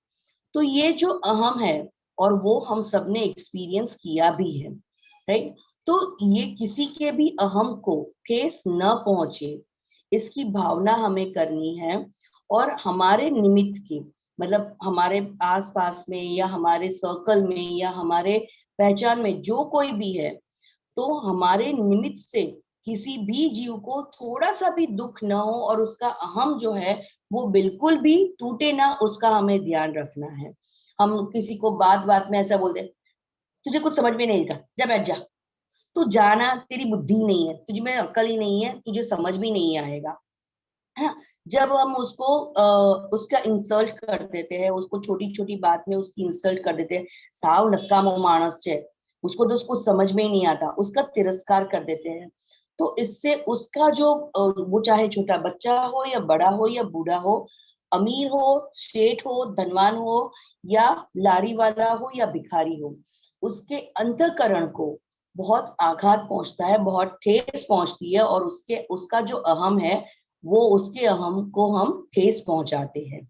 तो ये जो अहम है, और वो हम सबने एक्सपीरियंस किया भी है, राइट। तो ये किसी के भी अहम को ठेस न पहुंचे, इसकी भावना हमें करनी है। और हमारे निमित्त के, मतलब हमारे आसपास में या हमारे सर्कल में या हमारे पहचान में जो कोई भी है, तो हमारे निमित्त से किसी भी जीव को थोड़ा सा भी दुख ना हो, और उसका अहम जो है वो बिल्कुल भी टूटे ना, उसका हमें ध्यान रखना है। हम किसी को बात बात में ऐसा बोलते, तुझे कुछ समझ में नहीं आएगा, जा बैठ जा, तू जाना, तेरी बुद्धि नहीं है, तुझे में अक्ल ही नहीं है, तुझे समझ भी नहीं आएगा, है ना। जब हम उसको उसका इंसल्ट कर देते हैं, उसको छोटी छोटी बात में उसकी इंसल्ट कर देते हैं, साव नक्कामो मानस है, उसको तो उसको समझ में ही नहीं आता, उसका तिरस्कार कर देते हैं। तो इससे उसका जो वो चाहे छोटा बच्चा हो या बड़ा हो या बूढ़ा हो, अमीर हो, सेठ हो, धनवान हो, या लारी वाला हो या भिखारी हो, उसके अंतःकरण को बहुत आघात पहुंचता है, बहुत ठेस पहुंचती है, और उसका जो अहम है वो उसके अहम को हम ठेस पहुंचाते हैं।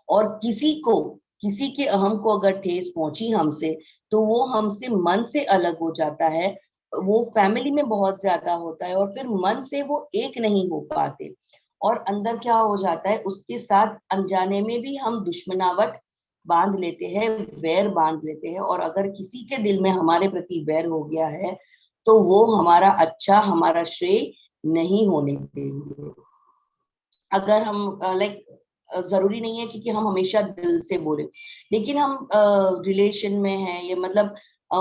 और किसी के अहम को अगर ठेस पहुंची हमसे, तो वो हमसे मन से अलग हो जाता है, वो फैमिली में बहुत ज्यादा होता है, और फिर मन से वो एक नहीं हो पाते, और अंदर क्या हो जाता है, उसके साथ अनजाने में भी हम दुश्मनावट बांध लेते हैं, वैर बांध लेते हैं। और अगर किसी के दिल में हमारे प्रति वैर हो गया है, तो वो हमारा अच्छा, हमारा श्रेय नहीं होने देंगे। अगर हम जरूरी नहीं है कि हम हमेशा दिल से बोले, लेकिन हम रिलेशन में है, ये मतलब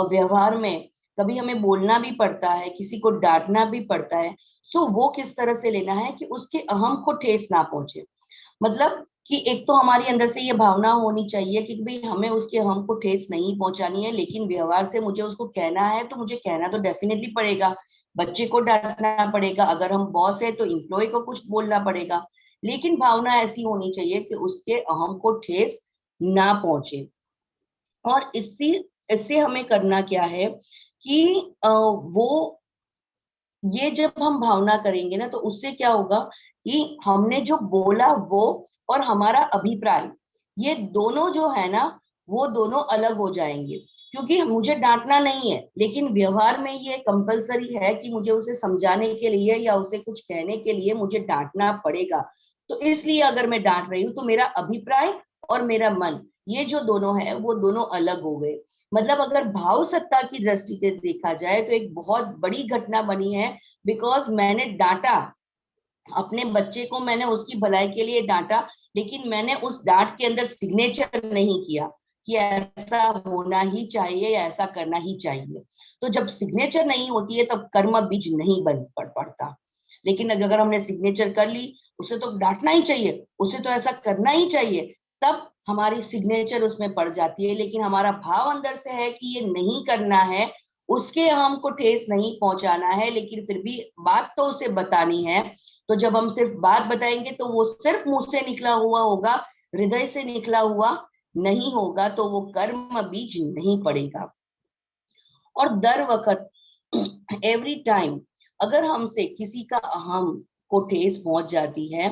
व्यवहार में कभी हमें बोलना भी पड़ता है, किसी को डांटना भी पड़ता है। सो वो किस तरह से लेना है कि उसके अहम को ठेस ना पहुंचे। मतलब कि एक तो हमारी अंदर से ये भावना होनी चाहिए कि भाई हमें उसके अहम को ठेस नहीं पहुंचानी है, लेकिन व्यवहार से मुझे उसको कहना है, तो मुझे कहना तो डेफिनेटली पड़ेगा, बच्चे को डांटना पड़ेगा, अगर हम बॉस है तो एम्प्लॉय को कुछ बोलना पड़ेगा, लेकिन भावना ऐसी होनी चाहिए कि उसके अहम को ठेस ना पहुंचे। और इससे हमें करना क्या है कि वो ये जब हम भावना करेंगे ना, तो उससे क्या होगा कि हमने जो बोला वो और हमारा अभिप्राय, ये दोनों जो है ना, वो दोनों अलग हो जाएंगे। क्योंकि मुझे डांटना नहीं है, लेकिन व्यवहार में ये कंपलसरी है कि मुझे उसे समझाने के लिए या उसे कुछ कहने के लिए मुझे डांटना पड़ेगा। तो इसलिए अगर मैं डांट रही हूँ, तो मेरा अभिप्राय और मेरा मन, ये जो दोनों है वो दोनों अलग हो गए। मतलब अगर भाव सत्ता की दृष्टि से देखा जाए, तो एक बहुत बड़ी घटना बनी है, बिकॉज मैंने डांटा अपने बच्चे को, मैंने उसकी भलाई के लिए डांटा, लेकिन मैंने उस डांट के अंदर सिग्नेचर नहीं किया कि ऐसा होना ही चाहिए या ऐसा करना ही चाहिए। तो जब सिग्नेचर नहीं होती है, तब कर्म बीज नहीं बन पड़ता। लेकिन अगर हमने सिग्नेचर कर ली, उसे तो डांटना ही चाहिए, उसे तो ऐसा करना ही चाहिए, तब हमारी सिग्नेचर उसमें पड़ जाती है। लेकिन हमारा भाव अंदर से है कि ये नहीं करना है, उसके हमको ठेस नहीं पहुंचाना है, लेकिन फिर भी बात तो उसे बतानी है। तो जब हम सिर्फ बात बताएंगे, तो वो सिर्फ मुंह से निकला हुआ होगा, हृदय से निकला हुआ नहीं होगा, तो वो कर्म बीज नहीं पड़ेगा। और दर वक्त एवरी टाइम अगर हमसे किसी का अहम को ठेस पहुंच जाती है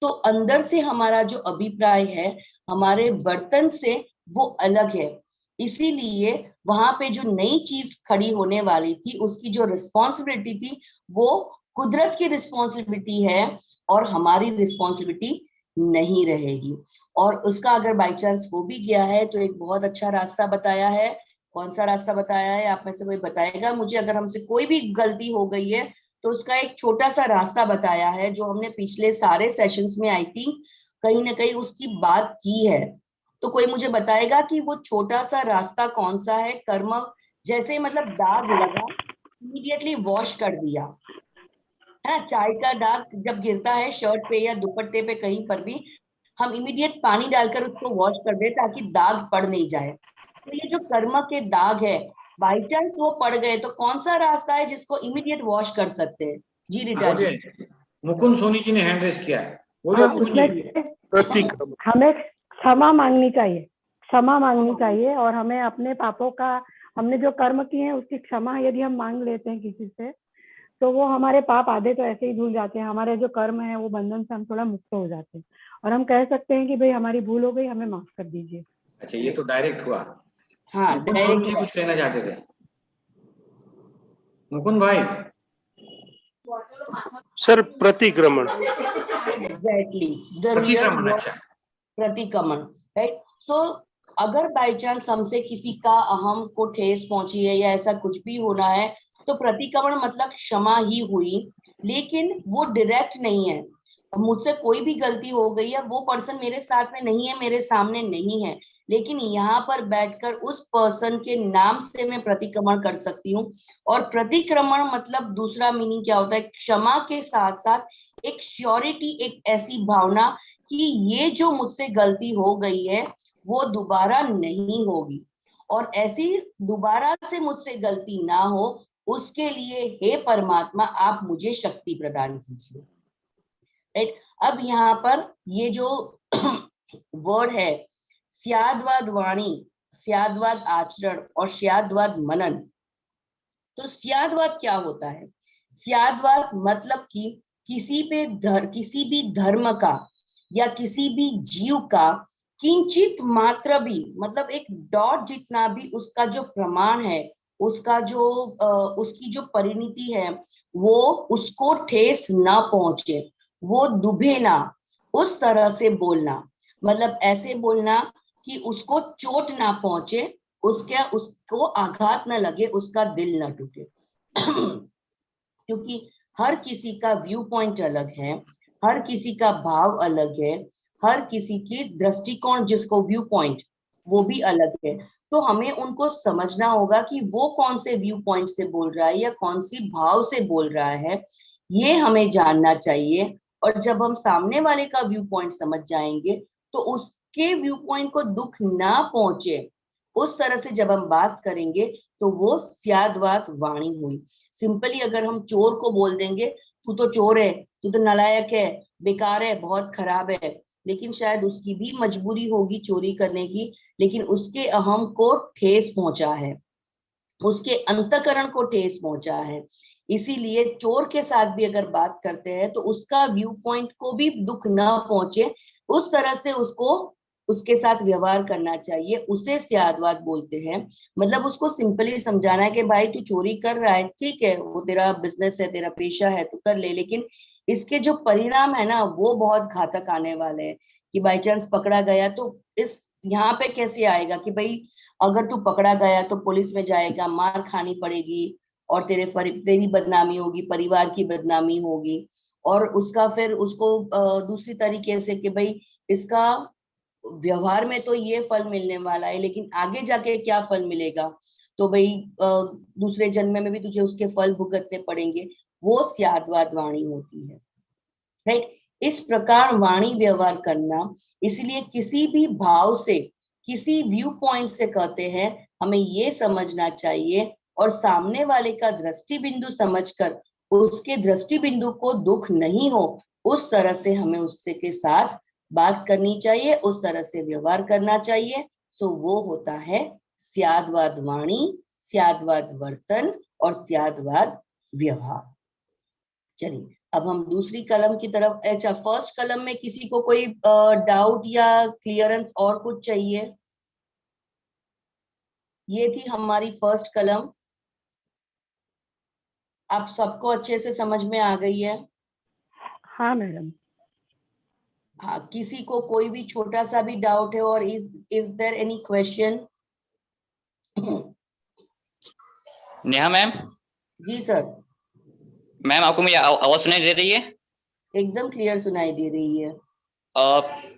तो अंदर से हमारा जो अभिप्राय है हमारे वर्तन से वो अलग है। इसीलिए वहां पे जो नई चीज खड़ी होने वाली थी उसकी जो रिस्पॉन्सिबिलिटी थी वो कुदरत की रिस्पॉन्सिबिलिटी है और हमारी रिस्पॉन्सिबिलिटी नहीं रहेगी। और उसका अगर बाई चांस हो भी गया है तो एक बहुत अच्छा रास्ता बताया है। कौन सा रास्ता बताया है आप में से कोई बताएगा मुझे? अगर हमसे कोई भी गलती हो गई है तो उसका एक छोटा सा रास्ता बताया है जो हमने पिछले सारे सेशंस में आई थिंक कहीं ना कहीं उसकी बात की है। तो कोई मुझे बताएगा कि वो छोटा सा रास्ता कौन सा है? कर्म जैसे मतलब दाग लगा इमीडिएटली वॉश कर दिया है ना। चाय का दाग जब गिरता है शर्ट पे या दुपट्टे पे कहीं पर भी हम इमीडिएट पानी डालकर उसको वॉश कर दे ताकि दाग पड़ नहीं जाए। तो ये जो कर्म के दाग है बाई चांस वो पड़ गए तो कौन सा रास्ता है जिसको इमीडिएट वॉश कर सकते हैं? जी रीटा जी। मुकुंद सोनी जी ने हैंड रेस किया है, बोलिए मुकुंद जी। हमें क्षमा मांगनी चाहिए, क्षमा मांगनी चाहिए और हमें अपने पापों का, हमने जो कर्म किए हैं उसकी क्षमा यदि हम मांग लेते हैं किसी से तो वो हमारे पाप आधे तो ऐसे ही धुल जाते हैं, हमारे जो कर्म है वो बंधन से हम थोड़ा मुक्त हो जाते हैं और हम कह सकते हैं कि भाई हमारी भूल हो गई, हमें माफ कर दीजिए। अच्छा, ये तो डायरेक्ट हुआ। हाँ मुकुंद सोनी जी कुछ कहना चाहते थे। मुकुंद भाई। सर प्रतिक्रमण। एग्जैक्टली द रियल प्रतिक्रमण। अच्छा, प्रतिक्रमण, राइट। सो अगर बाई चांस हमसे किसी का अहम को ठेस पहुंची है या ऐसा कुछ भी होना है तो प्रतिक्रमण मतलब क्षमा ही हुई, लेकिन वो डायरेक्ट नहीं है। मुझसे कोई भी गलती हो गई है, वो पर्सन मेरे साथ में नहीं है, मेरे सामने नहीं है, लेकिन यहाँ पर बैठकर उस पर्सन के नाम से मैं प्रतिक्रमण कर सकती हूँ। और प्रतिक्रमण मतलब दूसरा मीनिंग क्या होता है? क्षमा के साथ साथ एक श्योरिटी, एक ऐसी भावना कि ये जो मुझसे गलती हो गई है वो दोबारा नहीं होगी और ऐसी दोबारा से मुझसे गलती ना हो उसके लिए हे परमात्मा आप मुझे शक्ति प्रदान कीजिए। राइट। अब यहाँ पर ये जो वर्ड है स्याद्वाद वाणी, स्याद्वाद आचरण और स्याद्वाद मनन। तो स्याद्वाद क्या होता है? स्याद्वाद मतलब कि किसी भी धर्म का या किसी भी जीव का किंचित मात्र भी मतलब एक डॉट जितना भी उसका जो प्रमाण है, उसका जो उसकी जो परिणति है वो उसको ठेस ना पहुंचे, वो डूबे ना, उस तरह से बोलना। मतलब ऐसे बोलना कि उसको चोट ना पहुंचे, उसको आघात न लगे, उसका दिल न टूटे। क्योंकि हर किसी का व्यू पॉइंट अलग है, हर किसी का भाव अलग है, हर किसी की दृष्टिकोण जिसको व्यू पॉइंट वो भी अलग है। तो हमें उनको समझना होगा कि वो कौन से व्यू पॉइंट से बोल रहा है या कौन सी भाव से बोल रहा है, ये हमें जानना चाहिए। और जब हम सामने वाले का व्यू पॉइंट समझ जाएंगे तो उसके व्यू पॉइंट को दुख ना पहुंचे उस तरह से जब हम बात करेंगे तो वो स्याद्वाद वाणी हुई। सिंपली अगर हम चोर को बोल देंगे तू तो चोर है, तू तो नालायक है, बेकार है, बहुत खराब है, लेकिन शायद उसकी भी मजबूरी होगी चोरी करने की, लेकिन उसके अहम को ठेस पहुंचा है, उसके अंतकरण को ठेस पहुंचा है। इसीलिए चोर के साथ भी अगर बात करते हैं तो उसका व्यू पॉइंट को भी दुख ना पहुंचे उस तरह से उसको उसके साथ व्यवहार करना चाहिए, उसे स्याद्वाद बोलते हैं। मतलब उसको सिंपली समझाना है कि भाई तू चोरी कर रहा है, ठीक है, वो तेरा बिजनेस है, तेरा पेशा है, तू कर ले, लेकिन इसके जो परिणाम है ना वो बहुत घातक आने वाले हैं। कि बाई चांस पकड़ा गया तो इस यहाँ पे कैसे आएगा कि भाई अगर तू पकड़ा गया तो पुलिस में जाएगा, मार खानी पड़ेगी और तेरी बदनामी होगी, परिवार की बदनामी होगी, और उसका फिर उसको दूसरी तरीके से कि भाई इसका व्यवहार में तो ये फल मिलने वाला है लेकिन आगे जाके क्या फल मिलेगा, तो भाई दूसरे जन्म में भी तुझे उसके फल भुगतने पड़ेंगे, वो स्याद्वाद वाणी होती है। राइट। इस प्रकार वाणी व्यवहार करना, इसलिए किसी भी भाव से किसी व्यू पॉइंट से कहते हैं हमें ये समझना चाहिए और सामने वाले का दृष्टि बिंदु समझकर उसके दृष्टि बिंदु को दुख नहीं हो उस तरह से हमें उससे के साथ बात करनी चाहिए, उस तरह से व्यवहार करना चाहिए। सो वो होता है स्याद्वाद वाणी, स्याद्वाद वर्तन और स्याद्वाद व्यवहार। चलिए अब हम दूसरी कलम की तरफ। अच्छा, फर्स्ट कलम में किसी को कोई डाउट या क्लियरेंस और कुछ चाहिए? ये थी हमारी फर्स्ट कलम। आप सबको अच्छे से समझ में आ गई है? हाँ मैडम। हाँ, किसी को कोई भी छोटा सा भी डाउट है और is there any question? Neha ma'am, जी सर। मैम आपको मेरी आवाज सुनाई दे रही है? एकदम क्लियर सुनाई दे रही है।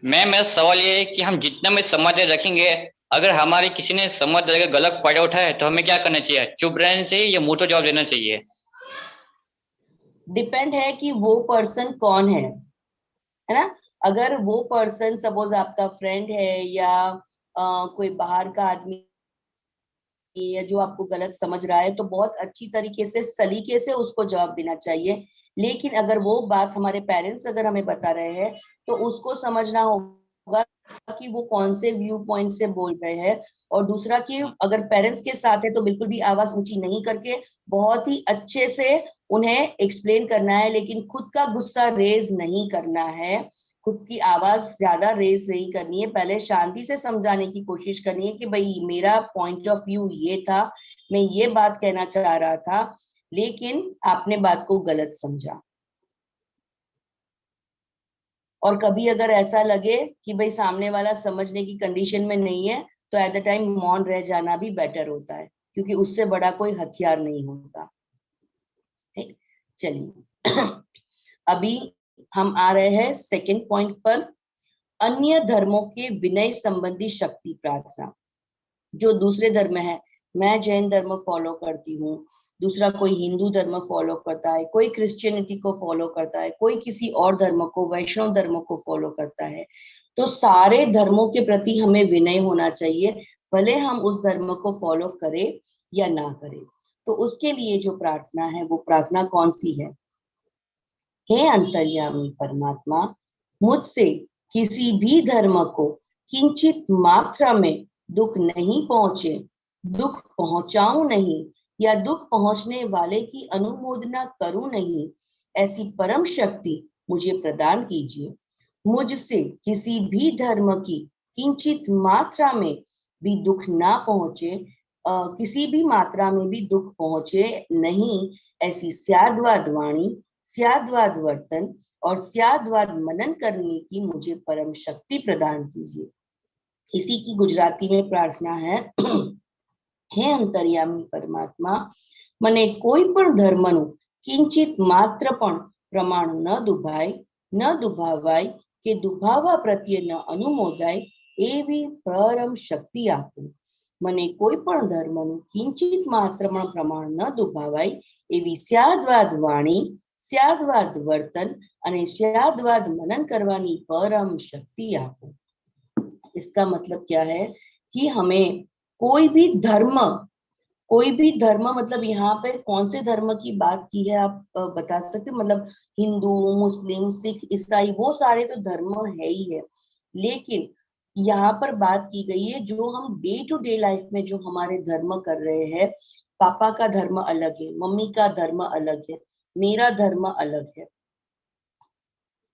मैम मेरा सवाल ये है कि हम जितना में संवाद रखेंगे, अगर हमारे किसी ने संवाद का गलत फायदा उठाया तो हमें क्या करना चाहिए? चुप रहना चाहिए या मुंह तो जवाब देना चाहिए? डिपेंड है कि वो पर्सन कौन है ना। अगर वो पर्सन सपोज आपका फ्रेंड है या कोई बाहर का आदमी या जो आपको गलत समझ रहा है, तो बहुत अच्छी तरीके से सलीके से उसको जवाब देना चाहिए। लेकिन अगर वो बात हमारे पेरेंट्स अगर हमें बता रहे हैं तो उसको समझना होगा कि वो कौन से व्यू पॉइंट से बोल रहे हैं। और दूसरा कि अगर पेरेंट्स के साथ है तो बिल्कुल भी आवाज ऊंची नहीं करके बहुत ही अच्छे से उन्हें एक्सप्लेन करना है, लेकिन खुद का गुस्सा रेज नहीं करना है, खुद की आवाज ज्यादा रेस नहीं करनी है। पहले शांति से समझाने की कोशिश करनी है कि भाई मेरा पॉइंट ऑफ व्यू ये था, मैं ये बात कहना चाह रहा था, लेकिन आपने बात को गलत समझा। और कभी अगर ऐसा लगे कि भाई सामने वाला समझने की कंडीशन में नहीं है तो एट द टाइम मौन रह जाना भी बेटर होता है, क्योंकि उससे बड़ा कोई हथियार नहीं होता। ठीक, चलिए अभी हम आ रहे हैं सेकंड पॉइंट पर, अन्य धर्मों के विनय संबंधी शक्ति प्रार्थना। जो दूसरे धर्म है, मैं जैन धर्म फॉलो करती हूँ, दूसरा कोई हिंदू धर्म फॉलो करता है, कोई क्रिश्चियनिटी को फॉलो करता है, कोई किसी और धर्म को, वैष्णव धर्म को फॉलो करता है, तो सारे धर्मों के प्रति हमें विनय होना चाहिए, भले हम उस धर्म को फॉलो करें या ना करें। तो उसके लिए जो प्रार्थना है वो प्रार्थना कौन सी है? हे अंतर्यामी परमात्मा, मुझसे किसी भी धर्म को किंचित मात्रा में दुख नहीं पहुंचे, दुख पहुंचाऊं नहीं या दुख पहुंचने वाले की अनुमोदना करूं नहीं, ऐसी परम शक्ति मुझे प्रदान कीजिए। मुझसे किसी भी धर्म की किंचित मात्रा में भी दुख ना पहुंचे, किसी भी मात्रा में भी दुख पहुंचे नहीं, ऐसी स्याद्वाद वाणी, स्याद्वाद वर्तन और स्याद्वाद मनन करने की मुझे परम शक्ति प्रदान कीजिए। इसी की गुजराती में प्रार्थना है, हे अंतर्यामी परमात्मा, મને કોઈ પણ ધર્મનું કિંચિત માત્ર પણ પ્રમાણ ન દુભાય, ન દુભાવાય કે દુભાવા પ્રત્યે ન અનુમોદાય એવી પરમ શક્તિ આપો। મને કોઈ પણ ધર્મનું કિંચિત માત્ર પણ પ્રમાણ ન દુભાવાય એવી સ્યાદ્વાદ વાણી, સ્યાદ્વાદ વર્તન અને સ્યાદ્વાદ मनन करवानी परम शक्ति आपो। इसका मतलब क्या है कि हमें कोई भी धर्म मतलब यहाँ पे कौन से धर्म की बात की है आप बता सकते? मतलब हिंदू, मुस्लिम, सिख, ईसाई, वो सारे तो धर्म है ही है, लेकिन यहाँ पर बात की गई है जो हम डे टू डे लाइफ में जो हमारे धर्म कर रहे हैं। पापा का धर्म अलग है, मम्मी का धर्म अलग है, मेरा धर्म अलग है।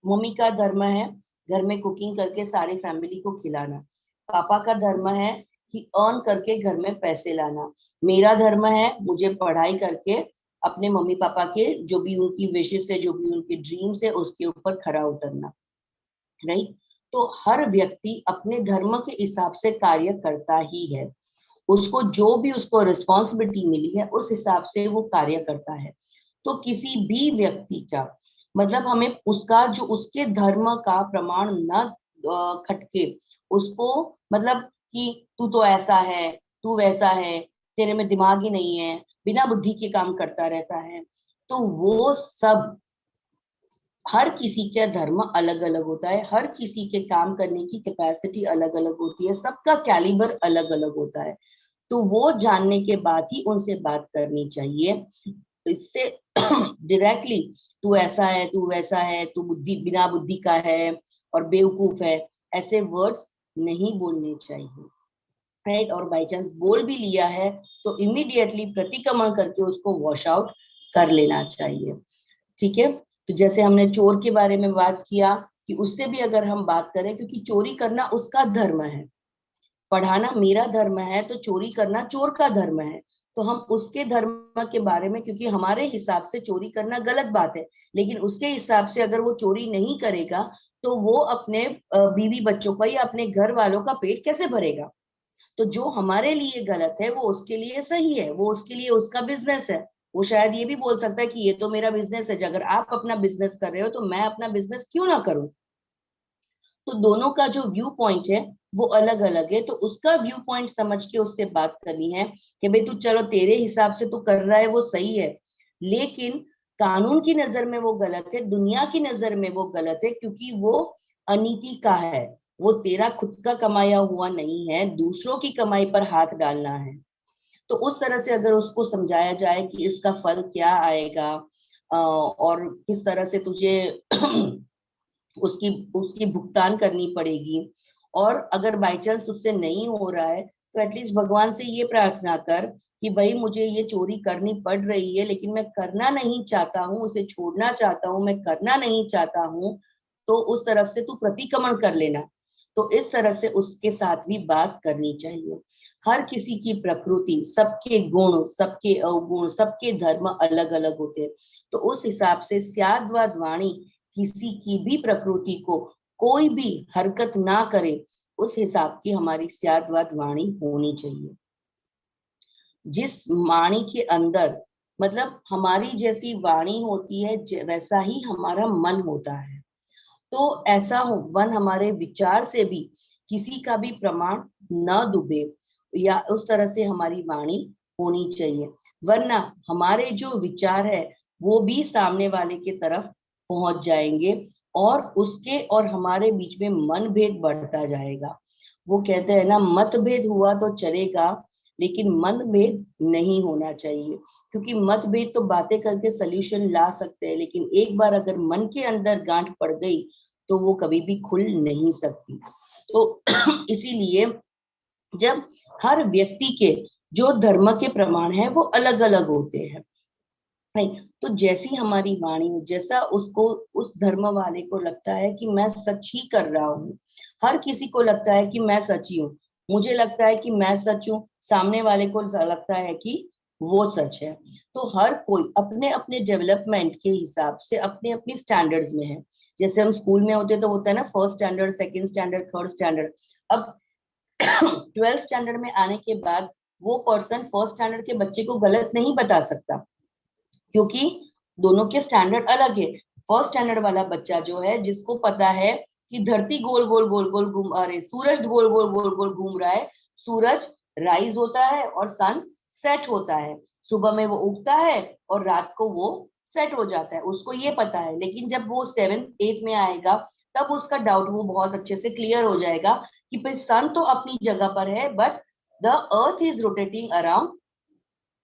मम्मी का धर्म है घर में कुकिंग करके सारी फैमिली को खिलाना, पापा का धर्म है कि अर्न करके घर में पैसे लाना, मेरा धर्म है मुझे पढ़ाई करके अपने मम्मी पापा के जो भी उनकी विशेष है, जो भी उनकी ड्रीम्स है, उसके ऊपर खरा उतरना। राइट? तो हर व्यक्ति अपने धर्म के हिसाब से कार्य करता ही है, उसको जो भी उसको रिस्पॉन्सिबिलिटी मिली है उस हिसाब से वो कार्य करता है। तो किसी भी व्यक्ति का मतलब हमें उसका जो उसके धर्म का प्रमाण न खटके उसको मतलब कि तू तो ऐसा है, तू वैसा है, तेरे में दिमाग ही नहीं है, बिना बुद्धि के काम करता रहता है, तो वो सब हर किसी का धर्म अलग अलग होता है, हर किसी के काम करने की कैपेसिटी अलग अलग होती है, सबका कैलिबर अलग अलग होता है। तो वो जानने के बाद ही उनसे बात करनी चाहिए। इससे डायरेक्टली तू ऐसा है, तू वैसा है, तू बुद्धि बिना बुद्धि का है और बेवकूफ है, ऐसे वर्ड्स नहीं बोलने चाहिए। राइट, और बाई चांस बोल भी लिया है तो इमीडिएटली प्रतिक्रमण करके उसको वॉश आउट कर लेना चाहिए। ठीक है, तो जैसे हमने चोर के बारे में बात किया कि उससे भी अगर हम बात करें, क्योंकि चोरी करना उसका धर्म है, पढ़ाना मेरा धर्म है, तो चोरी करना चोर का धर्म है, तो हम उसके धर्म के बारे में, क्योंकि हमारे हिसाब से चोरी करना गलत बात है, लेकिन उसके हिसाब से अगर वो चोरी नहीं करेगा तो वो अपने बीवी बच्चों का या अपने घर वालों का पेट कैसे भरेगा। तो जो हमारे लिए गलत है वो उसके लिए सही है, वो उसके लिए उसका बिजनेस है। वो शायद ये भी बोल सकता है कि ये तो मेरा बिजनेस है, अगर आप अपना बिजनेस कर रहे हो तो मैं अपना बिजनेस क्यों ना करूं। तो दोनों का जो व्यू पॉइंट है वो अलग अलग है, तो उसका व्यू पॉइंट समझ के उससे बात करनी है कि भाई तू चलो तेरे हिसाब से तू कर रहा है वो सही है, लेकिन कानून की नजर में वो गलत है, दुनिया की नजर में वो गलत है, क्योंकि वो अनीति का है, वो तेरा खुद का कमाया हुआ नहीं है, दूसरों की कमाई पर हाथ डालना है। तो उस तरह से अगर उसको समझाया जाए कि इसका फल क्या आएगा और किस तरह से तुझे उसकी उसकी भुगतान करनी पड़ेगी, और अगर बाई चांस उससे नहीं हो रहा है तो एटलीस्ट भगवान से ये प्रार्थना कर कि भाई मुझे ये चोरी करनी पड़ रही है लेकिन मैं करना नहीं चाहता हूँ, उसे छोड़ना चाहता हूँ, मैं करना नहीं चाहता हूँ, तो उस तरफ से तू प्रतिक्रमण कर लेना। तो इस तरह से उसके साथ भी बात करनी चाहिए। हर किसी की प्रकृति, सबके गुण, सबके अवगुण, सबके धर्म अलग अलग होते हैं, तो उस हिसाब से स्याद्वाद वाणी किसी की भी प्रकृति को कोई भी हरकत ना करे, उस हिसाब की हमारी स्याद्वाद वाणी होनी चाहिए। जिस वाणी के अंदर, मतलब हमारी जैसी वाणी होती है वैसा ही हमारा मन होता है, तो ऐसा हो वन हमारे विचार से भी किसी का भी प्रमाण न डूबे, या उस तरह से हमारी वाणी होनी चाहिए, वरना हमारे जो विचार है वो भी सामने वाले के तरफ पहुंच जाएंगे और उसके और हमारे बीच में मनभेद बढ़ता जाएगा। वो कहते हैं ना, मतभेद हुआ तो चलेगा लेकिन मनभेद नहीं होना चाहिए, क्योंकि मतभेद तो बातें करके सल्यूशन ला सकते हैं, लेकिन एक बार अगर मन के अंदर गांठ पड़ गई तो वो कभी भी खुल नहीं सकती। तो इसीलिए जब हर व्यक्ति के जो धर्म के प्रमाण है वो अलग अलग होते हैं, नहीं, तो जैसी हमारी वाणी, जैसा उसको उस धर्म वाले को लगता है कि मैं सच ही कर रहा हूँ, हर किसी को लगता है कि मैं सच ही हूँ, मुझे लगता है कि मैं सच हूँ, सामने वाले को लगता है कि वो सच है। तो हर कोई अपने अपने डेवलपमेंट के हिसाब से अपने अपनी स्टैंडर्ड्स में है। जैसे हम स्कूल में होते तो होता है ना, first standard, second standard, third standard. अब 12th स्टैंडर्ड में आने के बाद वो पर्सन फर्स्ट स्टैंडर्ड के बच्चे को गलत नहीं बता सकता, क्योंकि दोनों के स्टैंडर्ड अलग है। फर्स्ट स्टैंडर्ड वाला बच्चा जो है, जिसको पता है कि धरती गोल गोल गोल गोल घूम, अरे सूरज गोल गोल गोल गोल घूम रहा है, सूरज राइज होता है और सन सेट होता है, सुबह में वो उगता है और रात को वो सेट हो जाता है, उसको ये पता है। लेकिन जब वो 7th 8th में आएगा तब उसका डाउट वो बहुत अच्छे से क्लियर हो जाएगा कि भाई सन तो अपनी जगह पर है, but the earth is rotating around,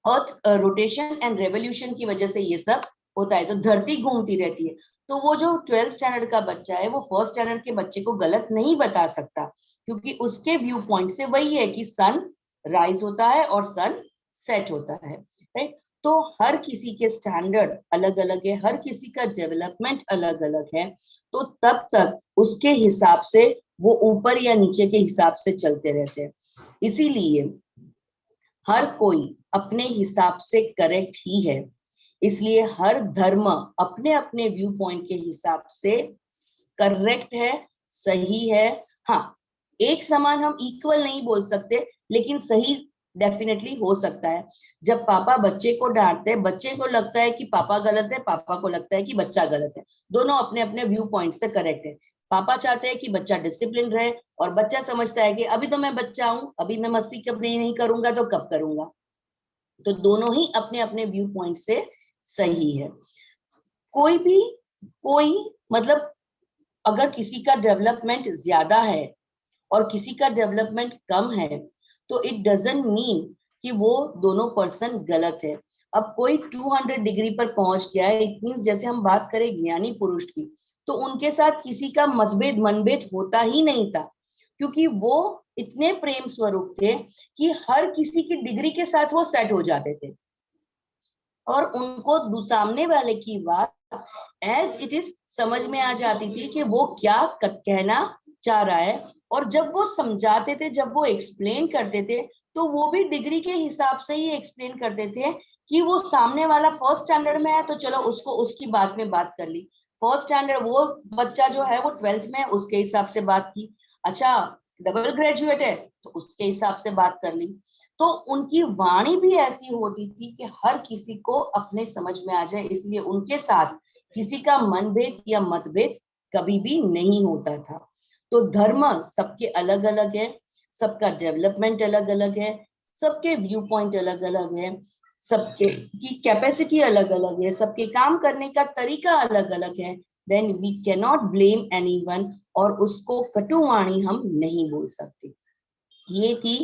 earth rotation and revolution की वजह से ये सब होता है, तो धरती घूमती रहती है। तो वो जो 12th स्टैंडर्ड का बच्चा है वो फर्स्ट स्टैंडर्ड के बच्चे को गलत नहीं बता सकता, क्योंकि उसके व्यू पॉइंट से वही है कि सन राइज होता है और सन सेट होता है, राइट। तो हर किसी के स्टैंडर्ड अलग अलग है, हर किसी का डेवलपमेंट अलग अलग है, तो तब तक उसके हिसाब से वो ऊपर या नीचे के हिसाब से चलते रहते हैं। इसीलिए हर कोई अपने हिसाब से करेक्ट ही है, इसलिए हर धर्म अपने अपने व्यू पॉइंट के हिसाब से करेक्ट है, सही है। हाँ, एक समान हम इक्वल नहीं बोल सकते, लेकिन सही डेफिनेटली हो सकता है। जब पापा बच्चे को डांटते हैं, बच्चे को लगता है कि पापा गलत है, पापा को लगता है कि बच्चा गलत है, दोनों अपने अपने व्यू पॉइंट से करेक्ट है। पापा चाहते हैं कि बच्चा डिसिप्लिन रहे और बच्चा समझता है कि अभी तो मैं बच्चा हूं, अभी मैं मस्ती कब नहीं करूंगा तो कब करूंगा। तो दोनों ही अपने अपने व्यू पॉइंट से सही है। कोई मतलब अगर किसी का डेवलपमेंट ज्यादा है और किसी का डेवलपमेंट कम है, तो इट डजंट मीन कि वो दोनों पर्सन गलत है। अब कोई 200 डिग्री पर पहुंच गया है, इट मींस जैसे हम बात करें ज्ञानी पुरुष की, तो उनके साथ किसी का मनभेद होता ही नहीं था, क्योंकि वो इतने प्रेम स्वरूप थे कि हर किसी की डिग्री के साथ वो सेट हो जाते थे और उनको सामने वाले की बात एज इट इज समझ में आ जाती थी कि वो क्या कहना चाह रहा है। और जब वो समझाते थे, जब वो एक्सप्लेन करते थे, तो वो भी डिग्री के हिसाब से ही एक्सप्लेन करते थे कि वो सामने वाला फर्स्ट स्टैंडर्ड में है तो चलो उसको उसकी बात में बात कर ली, फर्स्ट स्टैंडर्ड वो बच्चा जो है वो 12th में है उसके हिसाब से बात की, अच्छा डबल ग्रेजुएट है तो उसके हिसाब से बात कर ली। तो उनकी वाणी भी ऐसी होती थी कि हर किसी को अपने समझ में आ जाए, इसलिए उनके साथ किसी का मनभेद या मतभेद कभी भी नहीं होता था। तो धर्म सबके अलग अलग है, सबका डेवलपमेंट अलग अलग है, सबके व्यू पॉइंट अलग अलग है, सबके की कैपेसिटी अलग अलग है, सबके काम करने का तरीका अलग अलग है। Then we can not blame anyone और उसको कटुवाणी हम नहीं बोल सकते। ये थी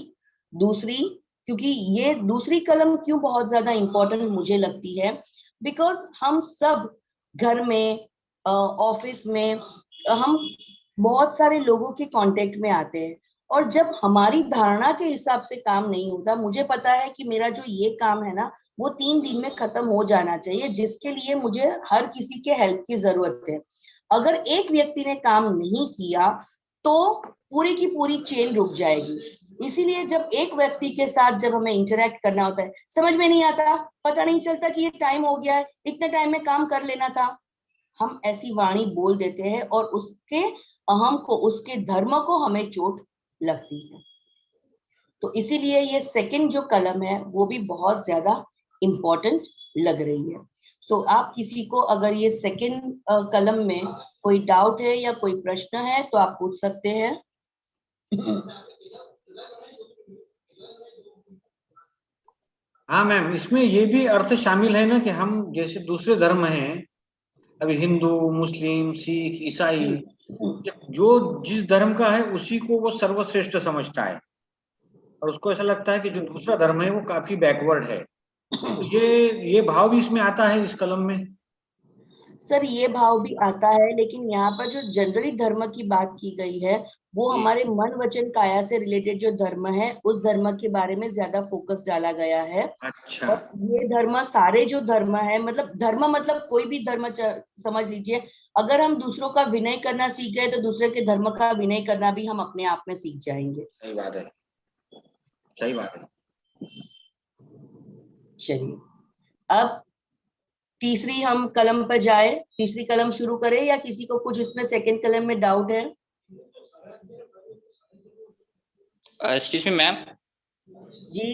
दूसरी, क्योंकि ये दूसरी कलम क्यों बहुत ज्यादा इंपॉर्टेंट मुझे लगती है, बिकॉज हम सब घर में ऑफिस में हम बहुत सारे लोगों के कांटेक्ट में आते हैं और जब हमारी धारणा के हिसाब से काम नहीं होता, मुझे पता है कि मेरा जो ये काम है ना वो 3 दिन में खत्म हो जाना चाहिए, जिसके लिए मुझे हर किसी के हेल्प की जरूरत है। अगर एक व्यक्ति ने काम नहीं किया तो पूरी की पूरी चेन रुक जाएगी। इसीलिए जब एक व्यक्ति के साथ जब हमें इंटरेक्ट करना होता है, समझ में नहीं आता, पता नहीं चलता कि ये टाइम हो गया है, इतने टाइम में काम कर लेना था, हम ऐसी वाणी बोल देते हैं और उसके अहम को, उसके धर्म को हमें चोट लगती है। तो इसीलिए ये सेकंड जो कलम है वो भी बहुत ज्यादा इंपॉर्टेंट लग रही है। सो आप किसी को अगर ये सेकंड कलम में कोई डाउट है या कोई प्रश्न है तो आप पूछ सकते हैं। हाँ मैम, इसमें ये भी अर्थ शामिल है ना कि हम जैसे दूसरे धर्म हैं, अभी हिंदू, मुस्लिम, सिख, ईसाई, जो जिस धर्म का है उसी को वो सर्वश्रेष्ठ समझता है और उसको ऐसा लगता है कि जो दूसरा धर्म है वो काफी बैकवर्ड है। तो ये भाव भी इसमें आता है इस कलम में। सर ये भाव भी आता है, लेकिन यहाँ पर जो जनरली धर्म की बात की गई है वो हमारे मन वचन काया से रिलेटेड जो धर्म है उस धर्म के बारे में ज्यादा फोकस डाला गया है। अच्छा। और ये धर्म सारे जो धर्म है, मतलब धर्म मतलब कोई भी धर्म समझ लीजिए, अगर हम दूसरों का विनय करना सीख गए तो दूसरे के धर्म का विनय करना भी हम अपने आप में सीख जाएंगे। सही बात है, सही बात है। चलिए अब तीसरी हम कलम पर जाए, तीसरी कलम शुरू करें या किसी को कुछ उसमें सेकंड कलम में डाउट है? Excuse me ma'am. जी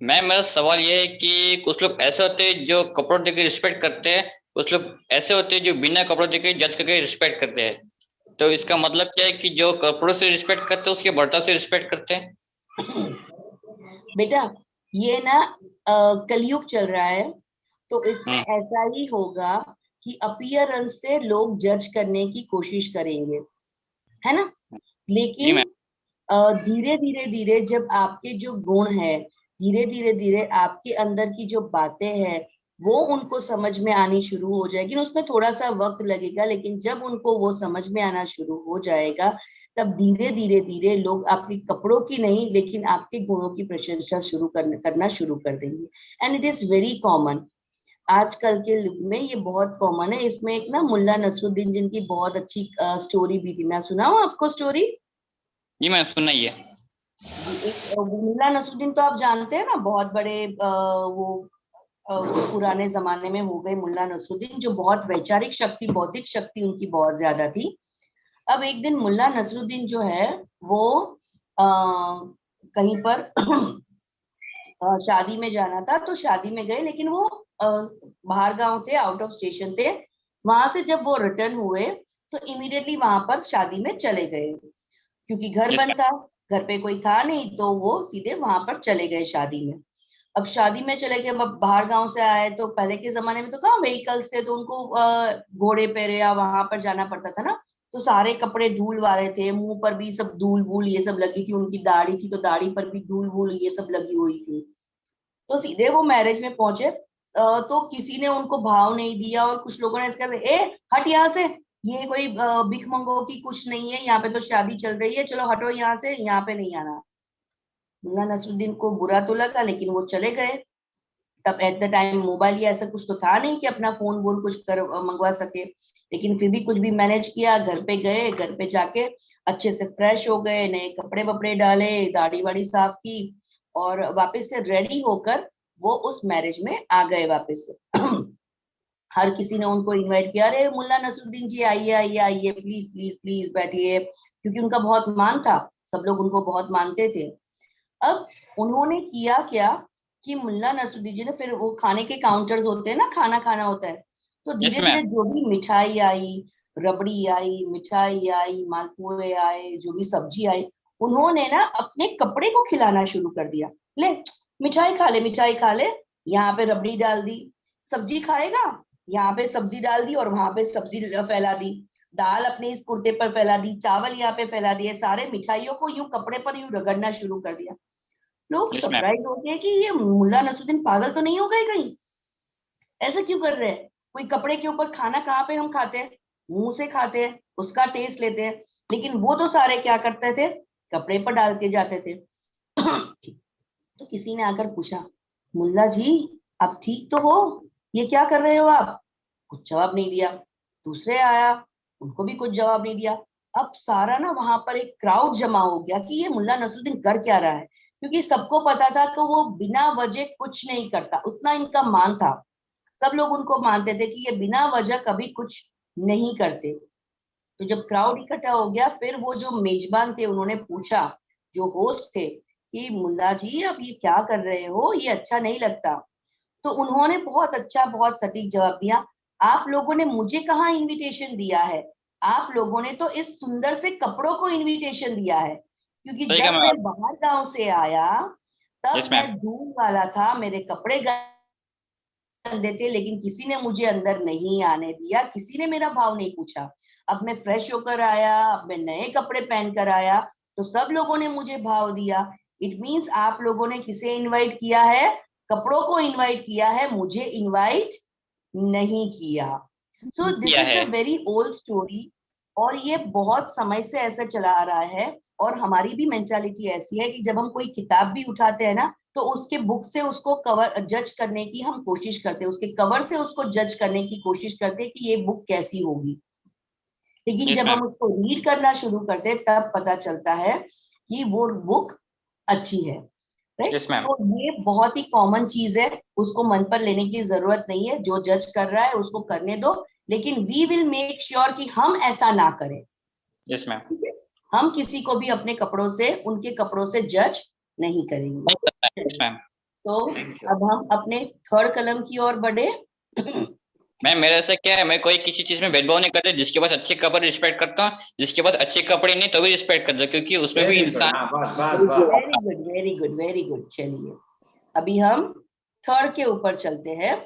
मैम मेरा सवाल ये है कि कुछ लोग ऐसे होते हैं जो कपड़ों देख के रिस्पेक्ट करते हैं, कुछ लोग ऐसे होते हैं जो बिना कपड़ों देख के जज करके रिस्पेक्ट करते हैं, तो इसका मतलब क्या है कि जो कपड़ों से रिस्पेक्ट करते हैं उसके बर्ताव से रिस्पेक्ट करते हैं? बेटा ये ना कलयुग चल रहा है तो इसमें ऐसा ही होगा कि अपीयरेंस से लोग जज करने की कोशिश करेंगे, है ना? लेकिन धीरे धीरे धीरे जब आपके जो गुण है, धीरे धीरे धीरे आपके अंदर की जो बातें हैं वो उनको समझ में आनी शुरू हो जाएगी। उसमें थोड़ा सा वक्त लगेगा, लेकिन जब उनको वो समझ में आना शुरू हो जाएगा तब धीरे धीरे धीरे लोग आपके कपड़ों की नहीं लेकिन आपके गुणों की प्रशंसा करना शुरू कर देंगे। And it is very common, आजकल के युग में ये बहुत कॉमन है। इसमें एक ना मुल्ला नसरुद्दीन जिनकी बहुत अच्छी स्टोरी भी थी, मैं सुनाऊं आपको स्टोरी? जी मैम सुनाइए। एक मुल्ला नसरुद्दीन तो आप जानते हैं ना, बहुत बड़े वो पुराने जमाने में हो गए मुल्ला नसरुद्दीन, जो बहुत वैचारिक शक्ति, बौद्धिक शक्ति उनकी बहुत ज्यादा थी। अब एक दिन मुल्ला नसरुद्दीन जो है वो कहीं पर शादी में जाना था, तो शादी में गए, लेकिन वो बाहर गांव थे, आउट ऑफ स्टेशन थे। वहां से जब वो रिटर्न हुए तो इमीडिएटली वहां पर शादी में चले गए, क्योंकि घर बंद था, घर पे कोई था नहीं, तो वो सीधे वहां पर चले गए शादी में। अब शादी में चले गए, अब बाहर गांव से आए तो पहले के जमाने में तो कहाँ व्हीकल्स थे, तो उनको घोड़े पे या वहां पर जाना पड़ता था ना, तो सारे कपड़े धूल वाले थे, मुंह पर भी सब धूल वूल ये सब लगी थी, उनकी दाढ़ी थी तो दाढ़ी पर भी धूल वूल ये सब लगी हुई थी। तो सीधे वो मैरिज में पहुंचे तो किसी ने उनको भाव नहीं दिया और कुछ लोगों ने इसका ए हट यहाँ से, ये कोई भीख मंगो की कुछ नहीं है, यहाँ पे तो शादी चल रही है, चलो हटो यहाँ से, यहाँ पे नहीं आना। मुल्ला नसरुद्दीन को बुरा तो लगा, लेकिन वो चले गए। तब एट द टाइम मोबाइल या ऐसा कुछ तो था नहीं कि अपना फोन वोन कुछ कर मंगवा सके, लेकिन फिर भी कुछ भी मैनेज किया। घर पे गए, घर पे जाके अच्छे से फ्रेश हो गए, नए कपड़े वपड़े डाले, दाढ़ी वाड़ी साफ की, और वापस से रेडी होकर वो उस मैरिज में आ गए वापस से। हर किसी ने उनको इनवाइट किया, अरे मुल्ला नसरुद्दीन जी आइए आइए आइए, प्लीज प्लीज प्लीज बैठिए, क्योंकि उनका बहुत मान था, सब लोग उनको बहुत मानते थे। अब उन्होंने किया क्या कि मुल्ला नसरुद्दीन जी ने, फिर वो खाने के काउंटर्स होते हैं ना, खाना खाना होता है, तो यस धीरे धीरे मैम। जो भी मिठाई आई, रबड़ी आई, मिठाई आई, मालपुए आए, जो भी सब्जी आई, उन्होंने ना अपने कपड़े को खिलाना शुरू कर दिया। ले मिठाई खा ले, मिठाई खा ले, यहाँ पे रबड़ी डाल दी, सब्जी खाएगा, यहाँ पे सब्जी डाल दी और वहां पे सब्जी फैला दी, दाल अपने इस कुर्ते पर फैला दी, चावल यहाँ पे फैला दिए, सारे मिठाइयों को यूं कपड़े पर यूं रगड़ना शुरू कर दिया। लोग यस मैम। सरप्राइज होते हैं कि ये मुल्ला नसरुद्दीन पागल तो नहीं हो गए कहीं, ऐसा क्यों कर रहे हैं? कोई कपड़े के ऊपर खाना कहाँ पे हम खाते हैं, मुंह से खाते हैं, उसका टेस्ट लेते हैं, लेकिन वो तो सारे क्या करते थे, कपड़े पर डालते जाते थे। तो किसी ने आकर पूछा, मुल्ला जी आप ठीक तो हो, ये क्या कर रहे हो आप? कुछ जवाब नहीं दिया। दूसरे आया, उनको भी कुछ जवाब नहीं दिया। अब सारा ना वहां पर एक क्राउड जमा हो गया कि ये मुल्ला नसरुद्दीन कर क्या रहा है, क्योंकि सबको पता था कि वो बिना वजह कुछ नहीं करता, उतना इनका मान था, सब लोग उनको मानते थे कि ये बिना वजह कभी कुछ नहीं करते। तो जब क्राउड इकट्ठा हो गया, फिर वो जो मेजबान थे उन्होंने पूछा, जो होस्ट थे, कि मुल्ला जी अब ये क्या कर रहे हो, ये अच्छा नहीं लगता। तो उन्होंने बहुत अच्छा, बहुत सटीक जवाब दिया, आप लोगों ने मुझे कहाँ इनविटेशन दिया है, आप लोगों ने तो इस सुंदर से कपड़ों को इनविटेशन दिया है, क्योंकि सही कहा जब मैं मैम। बाहर गांव से आया तब यस मैं मैम। धूल वाला था, मेरे कपड़े गंदे थे, लेकिन किसी ने मुझे अंदर नहीं आने दिया, किसी ने मेरा भाव नहीं पूछा। अब मैं फ्रेश होकर आया, अब मैं नए कपड़े पहन कर आया, तो सब लोगों ने मुझे भाव दिया। इट मीन्स आप लोगों ने किसे इनवाइट किया है, कपड़ों को इनवाइट किया है, मुझे इनवाइट नहीं किया। सो दिस किया इज है। अ वेरी ओल्ड स्टोरी, और ये बहुत समय से ऐसा चला आ रहा है। और हमारी भी मेंटालिटी ऐसी है कि जब हम कोई किताब भी उठाते हैं ना, तो उसके बुक से उसको कवर जज करने की हम कोशिश करते हैं, उसके कवर से उसको जज करने की कोशिश करते हैं कि ये बुक कैसी होगी। लेकिन यस जब मैम। हम उसको रीड करना शुरू करते हैं तब पता चलता है कि वो बुक अच्छी है, राइट? Yes ma'am. तो ये बहुत ही कॉमन चीज है, उसको मन पर लेने की जरूरत नहीं है, जो जज कर रहा है उसको करने दो, लेकिन वी विल मेक श्योर कि हम ऐसा ना करें। Yes ma'am. ठीक है? हम किसी को भी अपने कपड़ों से, उनके कपड़ों से जज नहीं करेंगे। Yes ma'am. तो थैंक यू। अब हम अपने थर्ड कलम की ओर बढ़े। मैम मेरे से क्या है, मैं कोई किसी चीज में भेदभाव नहीं करता, जिसके पास अच्छे कपड़े रिस्पेक्ट करता हूँ, जिसके पास अच्छे कपड़े नहीं तो भी रिस्पेक्ट करता हूँ, क्योंकि उसमें भी वेरी गुड, इंसान। हाँ बस बस बस। Very good very good very good. चलिए अभी हम थर्ड के ऊपर चलते हैं।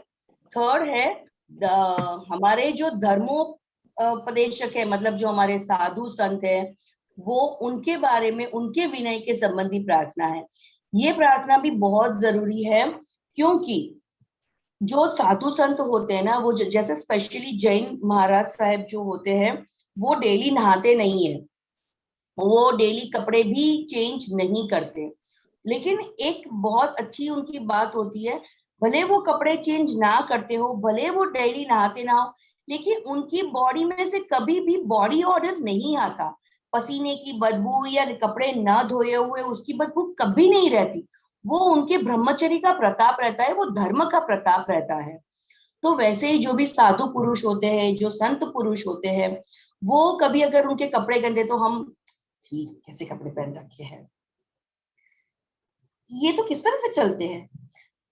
थर्ड है हमारे जो धर्मोपदेशक है, मतलब जो हमारे साधु संत है, वो उनके बारे में, उनके विनय के संबंधी प्रार्थना है। ये प्रार्थना भी बहुत जरूरी है, क्योंकि जो साधु संत होते हैं ना, वो जैसे स्पेशली जैन महाराज साहब जो होते हैं, वो डेली नहाते नहीं है, वो डेली कपड़े भी चेंज नहीं करते। लेकिन एक बहुत अच्छी उनकी बात होती है, भले वो कपड़े चेंज ना करते हो, भले वो डेली नहाते ना हो, लेकिन उनकी बॉडी में से कभी भी बॉडी ऑर्डर नहीं आता, पसीने की बदबू या कपड़े ना धोए हुए उसकी बदबू कभी नहीं रहती। वो उनके ब्रह्मचर्य का प्रताप रहता है, वो धर्म का प्रताप रहता है। तो वैसे ही जो भी साधु पुरुष होते हैं, जो संत पुरुष होते हैं, वो कभी अगर उनके कपड़े गंदे, तो हम ठीक कैसे कपड़े पहन रखे हैं, ये तो किस तरह से चलते हैं,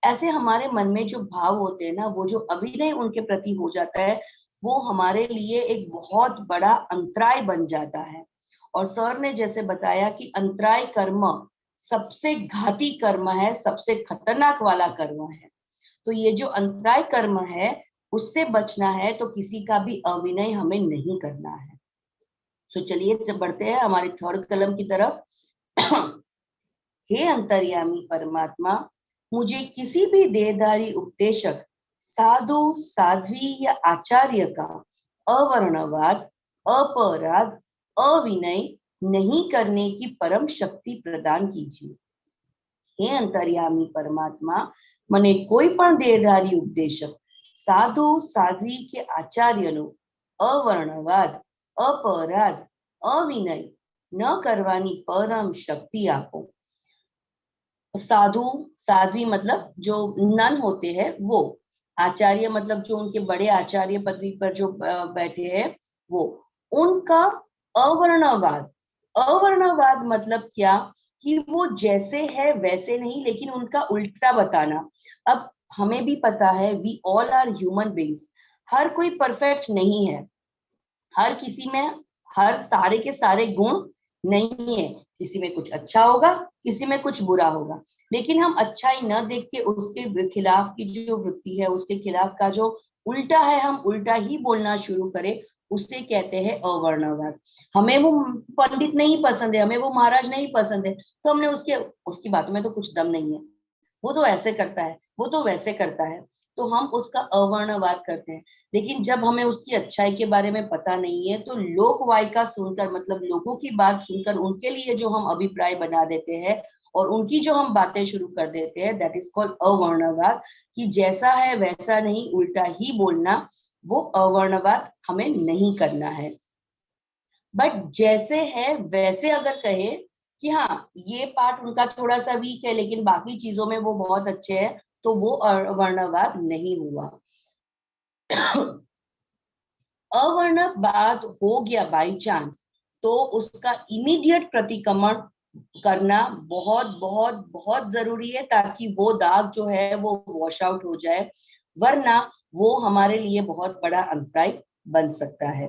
ऐसे हमारे मन में जो भाव होते हैं ना, वो जो अभिनय उनके प्रति हो जाता है, वो हमारे लिए एक बहुत बड़ा अंतराय बन जाता है। और सर ने जैसे बताया कि अंतराय कर्म सबसे घाती कर्म है, सबसे खतरनाक वाला कर्म है। तो ये जो अंतराय कर्म है, उससे बचना है तो किसी का भी अविनय हमें नहीं करना है। सो चलिए जब बढ़ते हैं हमारे थर्ड कलम की तरफ। हे अंतर्यामी परमात्मा, मुझे किसी भी देहधारी उपदेशक, साधु, साध्वी या आचार्य का अवर्णवाद अपराध, अविनय नहीं करने की परम शक्ति प्रदान कीजिए। हे अंतर्यामी परमात्मा, મને કોઈ પણ દેહધારી ઉપદેશક, સાધુ સાધ્વી કે આચાર્યનો અવર્ણવાદ, અપરાધ, અવિનય ન કરવાની પરમ શક્તિ આપો। साधु साध्वी मतलब जो नन होते हैं वो, आचार्य मतलब जो उनके बड़े आचार्य पदवी पर जो बैठे हैं वो, उनका अवर्णवाद। अवर्णवाद मतलब क्या कि वो जैसे है वैसे नहीं, लेकिन उनका उल्टा बताना। अब हमें भी पता है we all are human beings, हर कोई परफेक्ट नहीं है, हर किसी में हर सारे के सारे गुण नहीं है, किसी में कुछ अच्छा होगा, किसी में कुछ बुरा होगा, लेकिन हम अच्छाई न देख के उसके खिलाफ की जो वृत्ति है, उसके खिलाफ का जो उल्टा है, हम उल्टा ही बोलना शुरू करें, उसे कहते हैं अवर्णवाद। हमें वो पंडित नहीं पसंद है, हमें वो महाराज नहीं पसंद है, तो हमने उसकी बातों में तो कुछ दम नहीं है, वो तो ऐसे करता है, वो तो वैसे करता है, तो हम उसका अवर्णवाद करते हैं। लेकिन जब हमें उसकी अच्छाई के बारे में पता नहीं है, तो लोक वायका सुनकर, मतलब लोगों की बात सुनकर उनके लिए जो हम अभिप्राय बना देते हैं और उनकी जो हम बातें शुरू कर देते हैं, दैट इज कॉल्ड अवर्णवाद। कि जैसा है वैसा नहीं, उल्टा ही बोलना, वो अवर्णवाद हमें नहीं करना है। बट जैसे है वैसे अगर कहे कि हाँ ये पार्ट उनका थोड़ा सा वीक है लेकिन बाकी चीजों में वो बहुत अच्छे हैं, तो वो अवर्णवाद नहीं हुआ। अवर्णवाद हो गया बाई चांस, तो उसका इमीडिएट प्रतिक्रमण करना बहुत बहुत बहुत जरूरी है, ताकि वो दाग जो है वो वॉश आउट हो जाए, वरना वो हमारे लिए बहुत बड़ा अंतराय बन सकता है।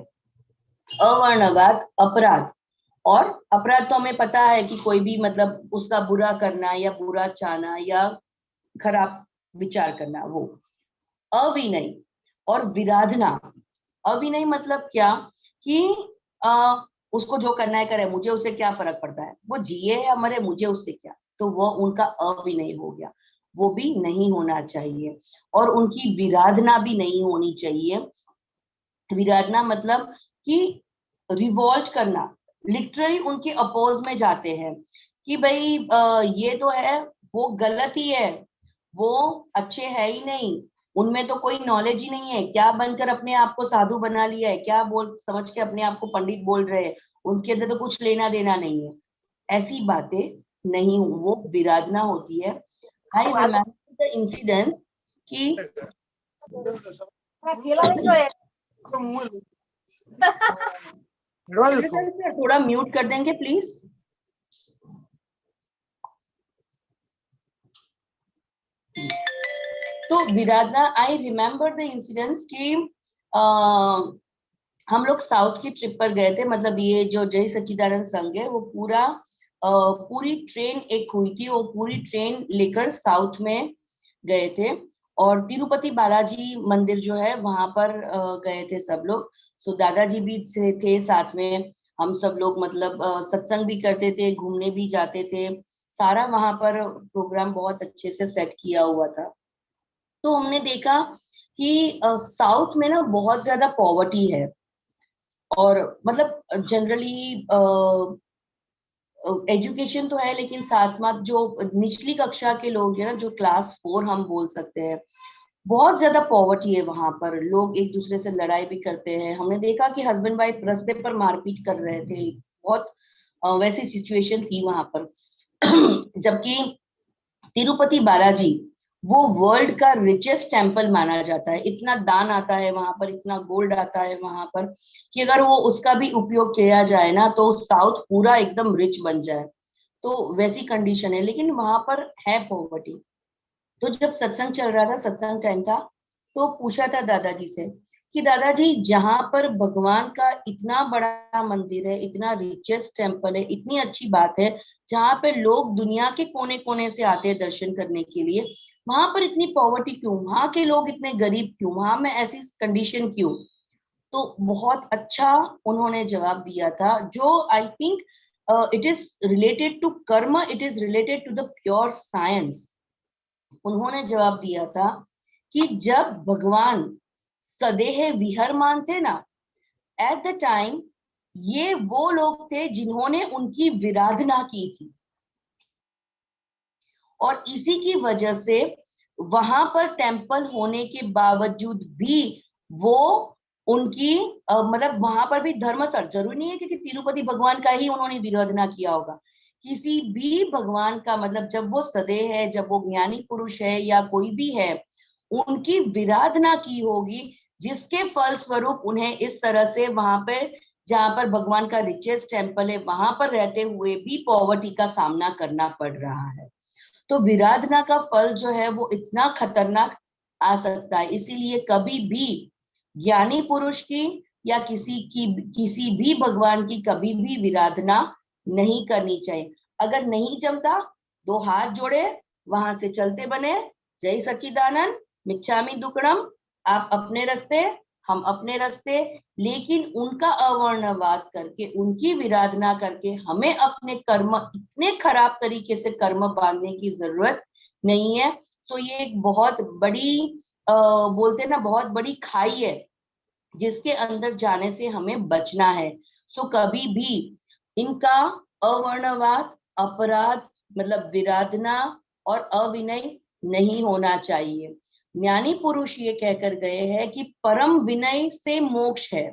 अवर्णवाद अपराध, और अपराध तो हमें पता है कि कोई भी मतलब उसका बुरा करना या बुरा चाहना या खराब विचार करना, वो। अविनय और विराधना, अविनय मतलब क्या कि उसको जो करना है करे, मुझे उससे क्या फर्क पड़ता है, वो जिए या मरे, मुझे उससे क्या, तो वो उनका अविनय हो गया, वो भी नहीं होना चाहिए। और उनकी विराधना भी नहीं होनी चाहिए। विराधना मतलब कि रिवॉल्ट करना, लिटरली उनके अपोज में जाते हैं कि भाई ये तो है, वो गलत ही है, वो अच्छे है ही नहीं, उनमें तो कोई नॉलेज ही नहीं है, क्या बनकर अपने आप को साधु बना लिया है, क्या बोल समझ के अपने आप को पंडित बोल रहे हैं, उनके अंदर तो कुछ लेना देना नहीं है, ऐसी बातें नहीं, वो विराधना होती है। आई रिमेम्बर द इंसिडेंट कि थोड़ा म्यूट कर देंगे प्लीज। तो विराधना, आई रिमेम्बर द इंसिडेंट्स कि हम लोग साउथ की ट्रिप पर गए थे, मतलब ये जो जय सच्चिदानंद संघ है वो पूरी ट्रेन एक हुई थी, वो पूरी ट्रेन लेकर साउथ में गए थे, और तिरुपति बालाजी मंदिर जो है वहां पर गए थे सब लोग। सो दादाजी भी थे साथ में, हम सब लोग मतलब सत्संग भी करते थे, घूमने भी जाते थे, सारा वहां पर प्रोग्राम बहुत अच्छे से सेट किया हुआ था। तो हमने देखा कि साउथ में ना बहुत ज्यादा पॉवर्टी है, और मतलब जनरली एजुकेशन तो है, लेकिन साथ में जो निचली कक्षा के लोग हैं ना, जो क्लास 4 हम बोल सकते हैं, बहुत ज्यादा पॉवर्टी है वहां पर, लोग एक दूसरे से लड़ाई भी करते हैं। हमने देखा कि हस्बैंड वाइफ रास्ते पर मारपीट कर रहे थे, बहुत वैसी सिचुएशन थी वहां पर। जबकि तिरुपति बालाजी वो वर्ल्ड का रिचेस्ट टेम्पल माना जाता है, इतना दान आता है वहां पर, इतना गोल्ड आता है वहां पर, कि अगर वो उसका भी उपयोग किया जाए ना तो साउथ पूरा एकदम रिच बन जाए, तो वैसी कंडीशन है, लेकिन वहां पर है पॉवर्टी। तो जब सत्संग चल रहा था, सत्संग टाइम था, तो पूछा था दादाजी से कि दादाजी जहां पर भगवान का इतना बड़ा मंदिर है, इतना रिचेस्ट टेम्पल है, इतनी अच्छी बात है, जहां पे लोग दुनिया के कोने कोने से आते हैं दर्शन करने के लिए, वहां पर इतनी पॉवर्टी क्यों, वहां के लोग इतने गरीब क्यों, वहां में ऐसी कंडीशन क्यों। तो बहुत अच्छा उन्होंने जवाब दिया था, जो I think it is related to karma, it is related to the pure science. उन्होंने जवाब दिया था कि जब भगवान सदेह विहरमान थे ना, एट द टाइम ये वो लोग थे जिन्होंने उनकी विराधना की थी, और इसी की वजह से वहां पर टेम्पल होने के बावजूद भी वो उनकी मतलब वहां पर भी धर्मस्थल, जरूरी नहीं है क्योंकि तिरुपति भगवान का ही उन्होंने विरोधना किया होगा, किसी भी भगवान का, मतलब जब वो सदे है, जब वो ज्ञानी पुरुष है या कोई भी है, उनकी विराधना की होगी, जिसके फल स्वरूप उन्हें इस तरह से वहां पे, जहां पर भगवान का रिचेस्ट टेम्पल है, वहां पर रहते हुए भी पॉवर्टी का सामना करना पड़ रहा है। तो विराधना का फल जो है वो इतना खतरनाक आ सकता है, इसीलिए कभी भी ज्ञानी पुरुष की या किसी भी भगवान की कभी भी विराधना नहीं करनी चाहिए। अगर नहीं जमता, दो हाथ जोड़े, वहां से चलते बने, जय सच्चिदानंद, मिच्छामि दुक्कडम, आप अपने रास्ते, हम अपने रास्ते, लेकिन उनका अवर्णवाद करके, उनकी विराधना करके हमें अपने कर्म, इतने खराब तरीके से कर्म बांधने की जरूरत नहीं है। सो ये एक बहुत बड़ी बोलते हैं ना, बहुत बड़ी खाई है जिसके अंदर जाने से हमें बचना है। सो कभी भी इनका अवर्णवाद, अपराध, मतलब विराधना और अविनय नहीं होना चाहिए। ज्ञानी पुरुष ये कहकर गए हैं कि परम विनय से मोक्ष है।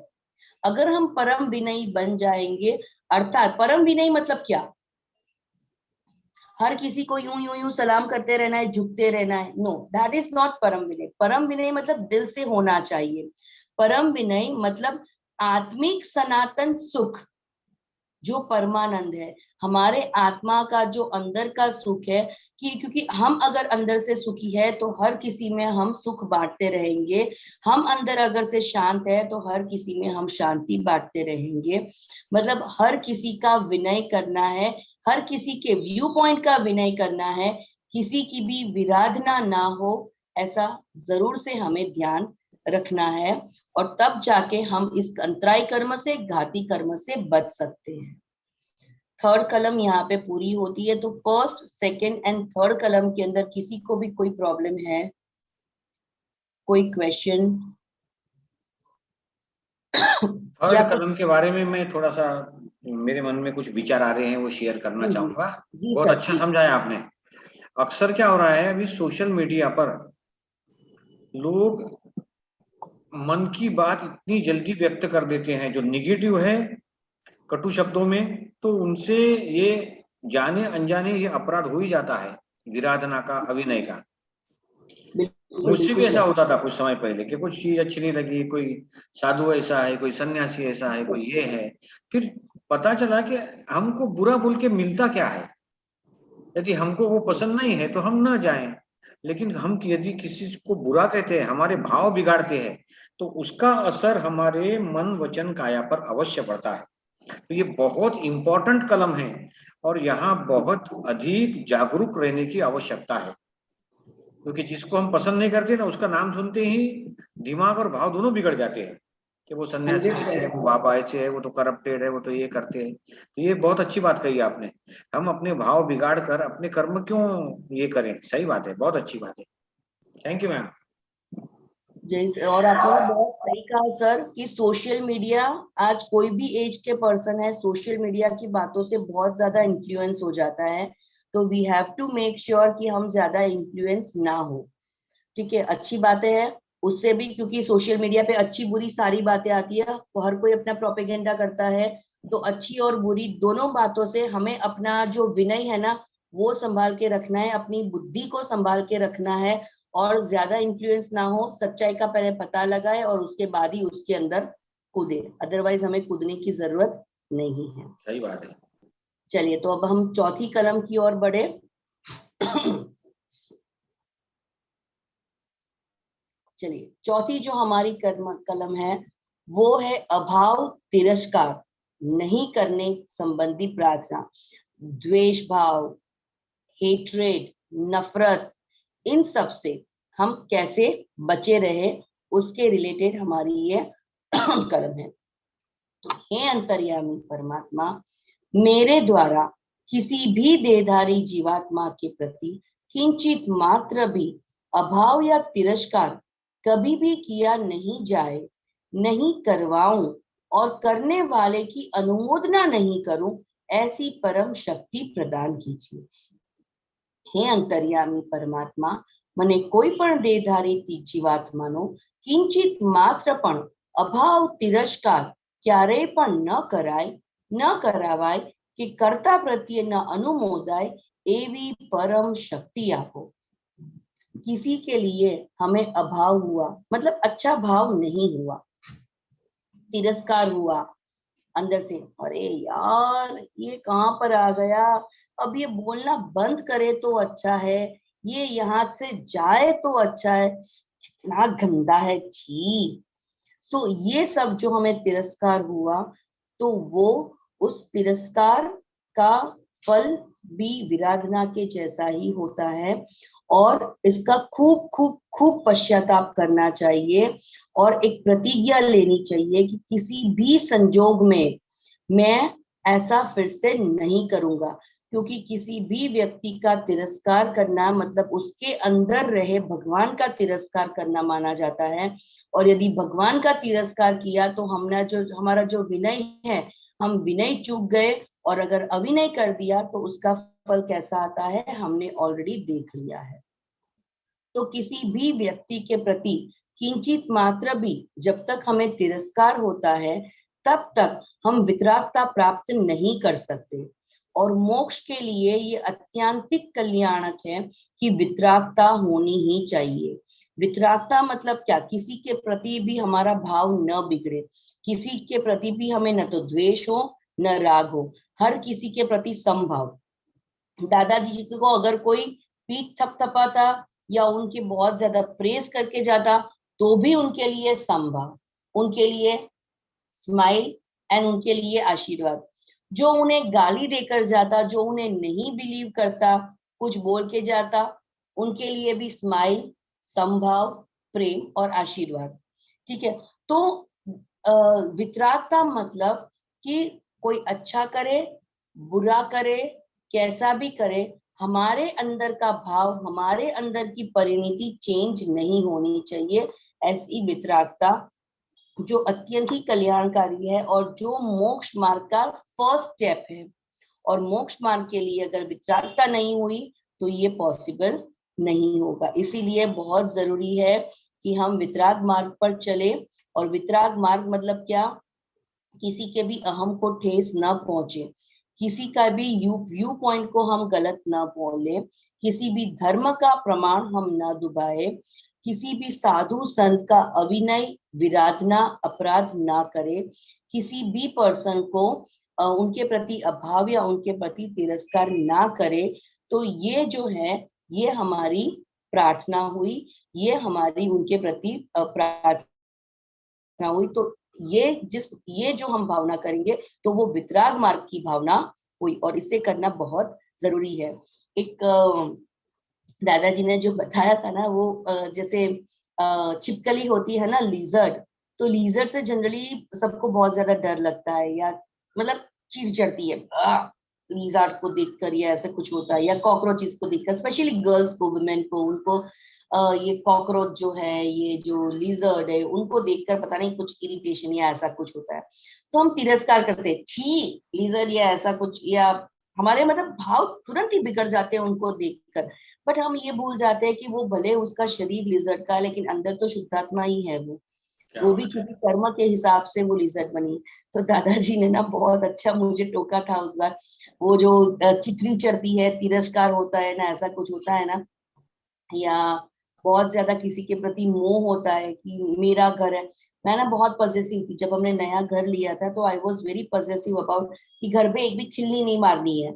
अगर हम परम विनयी बन जाएंगे, अर्थात परम विनयी मतलब क्या, हर किसी को यूं यूं यूं सलाम करते रहना है, झुकते रहना है, नो, दैट इज नॉट परम विनय। परम विनय मतलब दिल से होना चाहिए। परम विनय मतलब आत्मिक सनातन सुख, जो परमानंद है, हमारे आत्मा का जो अंदर का सुख है, कि क्योंकि हम अगर अंदर से सुखी है तो हर किसी में हम सुख बांटते रहेंगे, हम अंदर अगर से शांत है तो हर किसी में हम शांति बांटते रहेंगे। मतलब हर किसी का विनय करना है, हर किसी के व्यू पॉइंट का विनय करना है, किसी की भी विराधना ना हो, ऐसा जरूर से हमें ध्यान रखना है, और तब जाके हम इस अंतराय कर्म से, घाती कर्म से बच सकते हैं। थर्ड कलम यहाँ पे पूरी होती है। तो फर्स्ट, सेकंड एंड थर्ड कलम के अंदर किसी को भी कोई प्रॉब्लम है, कोई क्वेश्चन? थर्ड कलम के बारे में मैं थोड़ा सा, मेरे मन में कुछ विचार आ रहे हैं, वो शेयर करना चाहूंगा। जी बहुत सर, अच्छा समझाया आपने। अक्सर क्या हो रहा है अभी सोशल मीडिया पर, लोग मन की बात इतनी जल्दी व्यक्त कर देते हैं, जो निगेटिव है कटु शब्दों में, तो उनसे ये जाने अनजाने ये अपराध हो ही जाता है, विराधना का, अविनय का। मुझसे भी ऐसा होता था कुछ समय पहले कि कुछ चीज अच्छी नहीं लगी, कोई साधु ऐसा है, कोई सन्यासी ऐसा है, कोई ये है, फिर पता चला कि हमको बुरा बोल के मिलता क्या है। यदि हमको वो पसंद नहीं है तो हम ना जाएं, लेकिन हम यदि किसी को बुरा कहते हैं, हमारे भाव बिगाड़ते हैं, तो उसका असर हमारे मन, वचन, काया पर अवश्य पड़ता है। तो ये बहुत इंपॉर्टेंट कलम है, और यहाँ बहुत अधिक जागरूक रहने की आवश्यकता है, क्योंकि जिसको हम पसंद नहीं करते ना, उसका नाम सुनते ही दिमाग और भाव दोनों बिगड़ जाते हैं कि वो सन्यासी ऐसे है, वो बाबा ऐसे है, वो तो करप्टेड है, वो तो ये करते हैं। तो ये बहुत अच्छी बात कही आपने। हम अपने भाव बिगाड़ कर अपने कर्म क्यों ये करें? सही बात है, बहुत अच्छी बात है। Thank you ma'am. जैसे, और आपने बहुत सही कहा सर कि सोशल मीडिया, आज कोई भी एज के पर्सन है, सोशल मीडिया की बातों से बहुत ज्यादा इन्फ्लुएंस हो जाता है। तो we have to make sure कि हम ज्यादा इन्फ्लुएंस ना हो। ठीक है, अच्छी बातें हैं उससे भी, क्योंकि सोशल मीडिया पे अच्छी बुरी सारी बातें आती है, तो हर कोई अपना प्रोपेगेंडा करता है। तो अच्छी और बुरी दोनों बातों से हमें अपना जो विनय है ना, वो संभाल के रखना है, अपनी बुद्धि को संभाल के रखना है, और ज्यादा इन्फ्लुएंस ना हो। सच्चाई का पहले पता लगाए और उसके बाद ही उसके अंदर कूदे, अदरवाइज हमें कूदने की जरूरत नहीं है। सही बात है। चलिए, तो अब हम चौथी कलम की ओर बढ़े। चलिए, चौथी जो हमारी कलम है वो है अभाव तिरस्कार नहीं करने संबंधी प्रार्थना। द्वेष भाव, हेट्रेड, नफरत, इन सब से हम कैसे बचे रहे, उसके रिलेटेड हमारी ये कलम है। हे अंतर्यामी परमात्मा, मेरे द्वारा किसी भी देहधारी जीवात्मा के प्रति किंचित मात्र भी अभाव या तिरस्कार कभी भी किया नहीं जाए, नहीं करवाऊं, और करने वाले की अनुमोदना नहीं करूं, ऐसी परम शक्ति प्रदान कीजिए। हे अंतर्यामी परमात्मा, મને કોઈ પણ દેહધારી જીવાત્માનો કિંચિત માત્ર પણ અભાવ તિરસ્કાર ક્યારેય પણ ન કરાવાય કે કર્તા પ્રત્યે ન अनुमोदाय एवी परम शक्ति आपो। किसी के लिए हमें अभाव हुआ, मतलब अच्छा भाव नहीं हुआ, तिरस्कार हुआ अंदर से, अरे यार ये कहाँ पर आ गया, अब ये बोलना बंद करे तो अच्छा है, ये यहाँ से जाए तो अच्छा है, कितना गंदा है, छी। सो ये सब जो हमें तिरस्कार हुआ, तो वो उस तिरस्कार का फल भी विराधना के जैसा ही होता है, और इसका खूब खूब खूब पश्चाताप करना चाहिए और एक प्रतिज्ञा लेनी चाहिए कि किसी भी संजोग में मैं ऐसा फिर से नहीं करूंगा, क्योंकि किसी भी व्यक्ति का तिरस्कार करना मतलब उसके अंदर रहे भगवान का तिरस्कार करना माना जाता है। और यदि भगवान का तिरस्कार किया तो हमारा जो विनय है, हम विनय चूक गए, और अगर अभिनय कर दिया तो उसका फल कैसा आता है हमने ऑलरेडी देख लिया है। तो किसी भी व्यक्ति के प्रति किंचित मात्र भी जब तक हमें तिरस्कार होता है, तब तक हम वितरागता प्राप्त नहीं कर सकते। और मोक्ष के लिए ये अत्यंतिक कल्याणक है कि वितरागता होनी ही चाहिए। वितरागता मतलब क्या? किसी के प्रति भी हमारा भाव न बिगड़े, किसी के प्रति भी हमें न तो द्वेष हो न राग हो, हर किसी के प्रति समभाव। दादाजी जी को अगर कोई पीठ थपथपाता या उनके बहुत ज्यादा प्रेस करके जाता तो भी उनके लिए समभाव, उनके लिए स्माइल एंड उनके लिए आशीर्वाद। जो उन्हें गाली देकर जाता, जो उन्हें नहीं बिलीव करता, कुछ बोल के जाता, उनके लिए भी स्माइल, समभाव, प्रेम और आशीर्वाद। ठीक है, तो वितरागता मतलब कि कोई अच्छा करे बुरा करे कैसा भी करे, हमारे अंदर का भाव, हमारे अंदर की परिणति चेंज नहीं होनी चाहिए। ऐसी वितरागता जो अत्यंत ही कल्याणकारी है और जो मोक्ष मार्ग का फर्स्ट स्टेप है। और मोक्ष मार्ग के लिए अगर वितरागता नहीं हुई तो ये पॉसिबल नहीं होगा। इसीलिए बहुत जरूरी है कि हम वितराग मार्ग पर चले। और वितराग मार्ग मतलब क्या? किसी के भी अहम को ठेस न पहुंचे, किसी का भी व्यू पॉइंट को हम गलत न बोले, किसी भी धर्म का प्रमाण हम न दुबाए, किसी भी साधु संत का अविनय विराधना अपराध ना करे, किसी भी पर्सन को उनके प्रति अभाव या उनके प्रति तिरस्कार ना करे। तो ये जो है ये हमारी प्रार्थना हुई, ये हमारी उनके प्रति प्रार्थना हुई। तो ये जो हम भावना करेंगे तो वो वितराग मार्ग की भावना हुई, और इसे करना बहुत जरूरी है। एक दादाजी ने जो बताया था ना, वो जैसे छिपकली होती है ना, लिजर्ड, तो लिजर्ड से जनरली सबको बहुत ज्यादा डर लगता है, या मतलब चीड़ चढ़ती है लिजर्ड को देखकर, या ऐसा कुछ होता है, या कॉकरोचेस को देखकर, स्पेशली गर्ल्स को, वुमेन को, उनको ये कॉकरोच जो है, ये जो लिजर्ड है, उनको देखकर पता नहीं कुछ इरिटेशन या ऐसा कुछ होता है, तो हम तिरस्कार करते हैं, छी लिजर्ड या ऐसा कुछ, या हमारे मतलब भाव तुरंत ही बिगड़ जाते हैं उनको देखकर। बट हम ये भूल जाते हैं कि वो भले उसका शरीर लिजर्ड का, लेकिन अंदर तो शुद्धात्मा ही है वो भी किसी कर्म के हिसाब से वो लिजर्ड बनी। तो दादाजी ने ना बहुत अच्छा मुझे टोका था उस बार, वो जो चिकरी चढ़ती है, तिरस्कार होता है ना, ऐसा कुछ होता है ना, या बहुत ज्यादा किसी के प्रति मोह होता है कि मेरा घर है। मैं ना बहुत पॉजेसिव थी, जब हमने नया घर लिया था तो I was very possessive about कि घर पे एक भी खिल्ली नहीं मारनी है,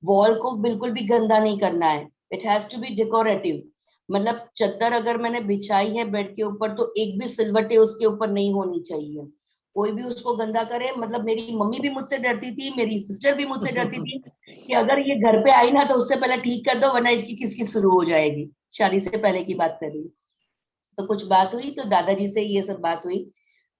वॉल को बिल्कुल भी गंदा नहीं करना है, it has to be decorative. मतलब चद्दर अगर मैंने बिछाई है बेड के ऊपर तो एक भी सिलवटे उसके ऊपर नहीं होनी चाहिए, कोई भी उसको गंदा करे। मतलब मेरी मम्मी भी मुझसे डरती थी, मेरी सिस्टर भी मुझसे डरती थी कि अगर ये घर पे आई ना तो उससे पहले ठीक कर दो, वरना इसकी किसकी शुरू हो जाएगी। शादी से पहले की बात कर रही। तो कुछ बात हुई तो दादाजी से ये सब बात हुई,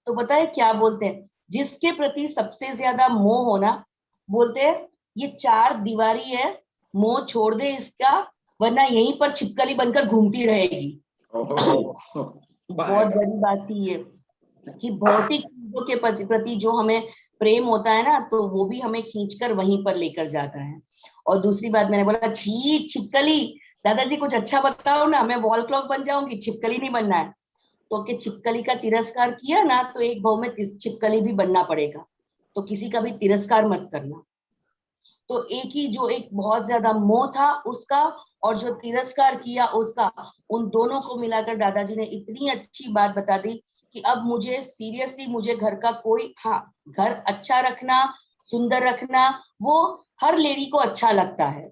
तो पता है क्या बोलते हैं, जिसके प्रति सबसे ज्यादा मोह होना, बोलते हैं ये 4 दीवारी है, मोह छोड़ दे इसका, वरना यहीं पर छिपकली बनकर घूमती रहेगी। बहुत बड़ी बात थी ये। कि भौतिक चीजों के प्रति जो हमें प्रेम होता है ना, तो वो भी हमें खींचकर वहीं पर लेकर जाता है। और दूसरी बात मैंने बोला, छी छिपकली, दादाजी कुछ अच्छा बताओ ना, मैं वॉल क्लॉक बन जाऊंगी, छिपकली नहीं बनना है। तो कि छिपकली का तिरस्कार किया ना, तो एक भाव में छिपकली भी बनना पड़ेगा। तो किसी का भी तिरस्कार मत करना। तो एक ही जो एक बहुत ज्यादा मोह था उसका, और जो तिरस्कार किया उसका, उन दोनों को मिलाकर दादाजी ने इतनी अच्छी बात बता दी कि अब मुझे सीरियसली, मुझे घर का कोई, हाँ, घर अच्छा रखना, सुंदर रखना, वो हर लेडी को अच्छा लगता है।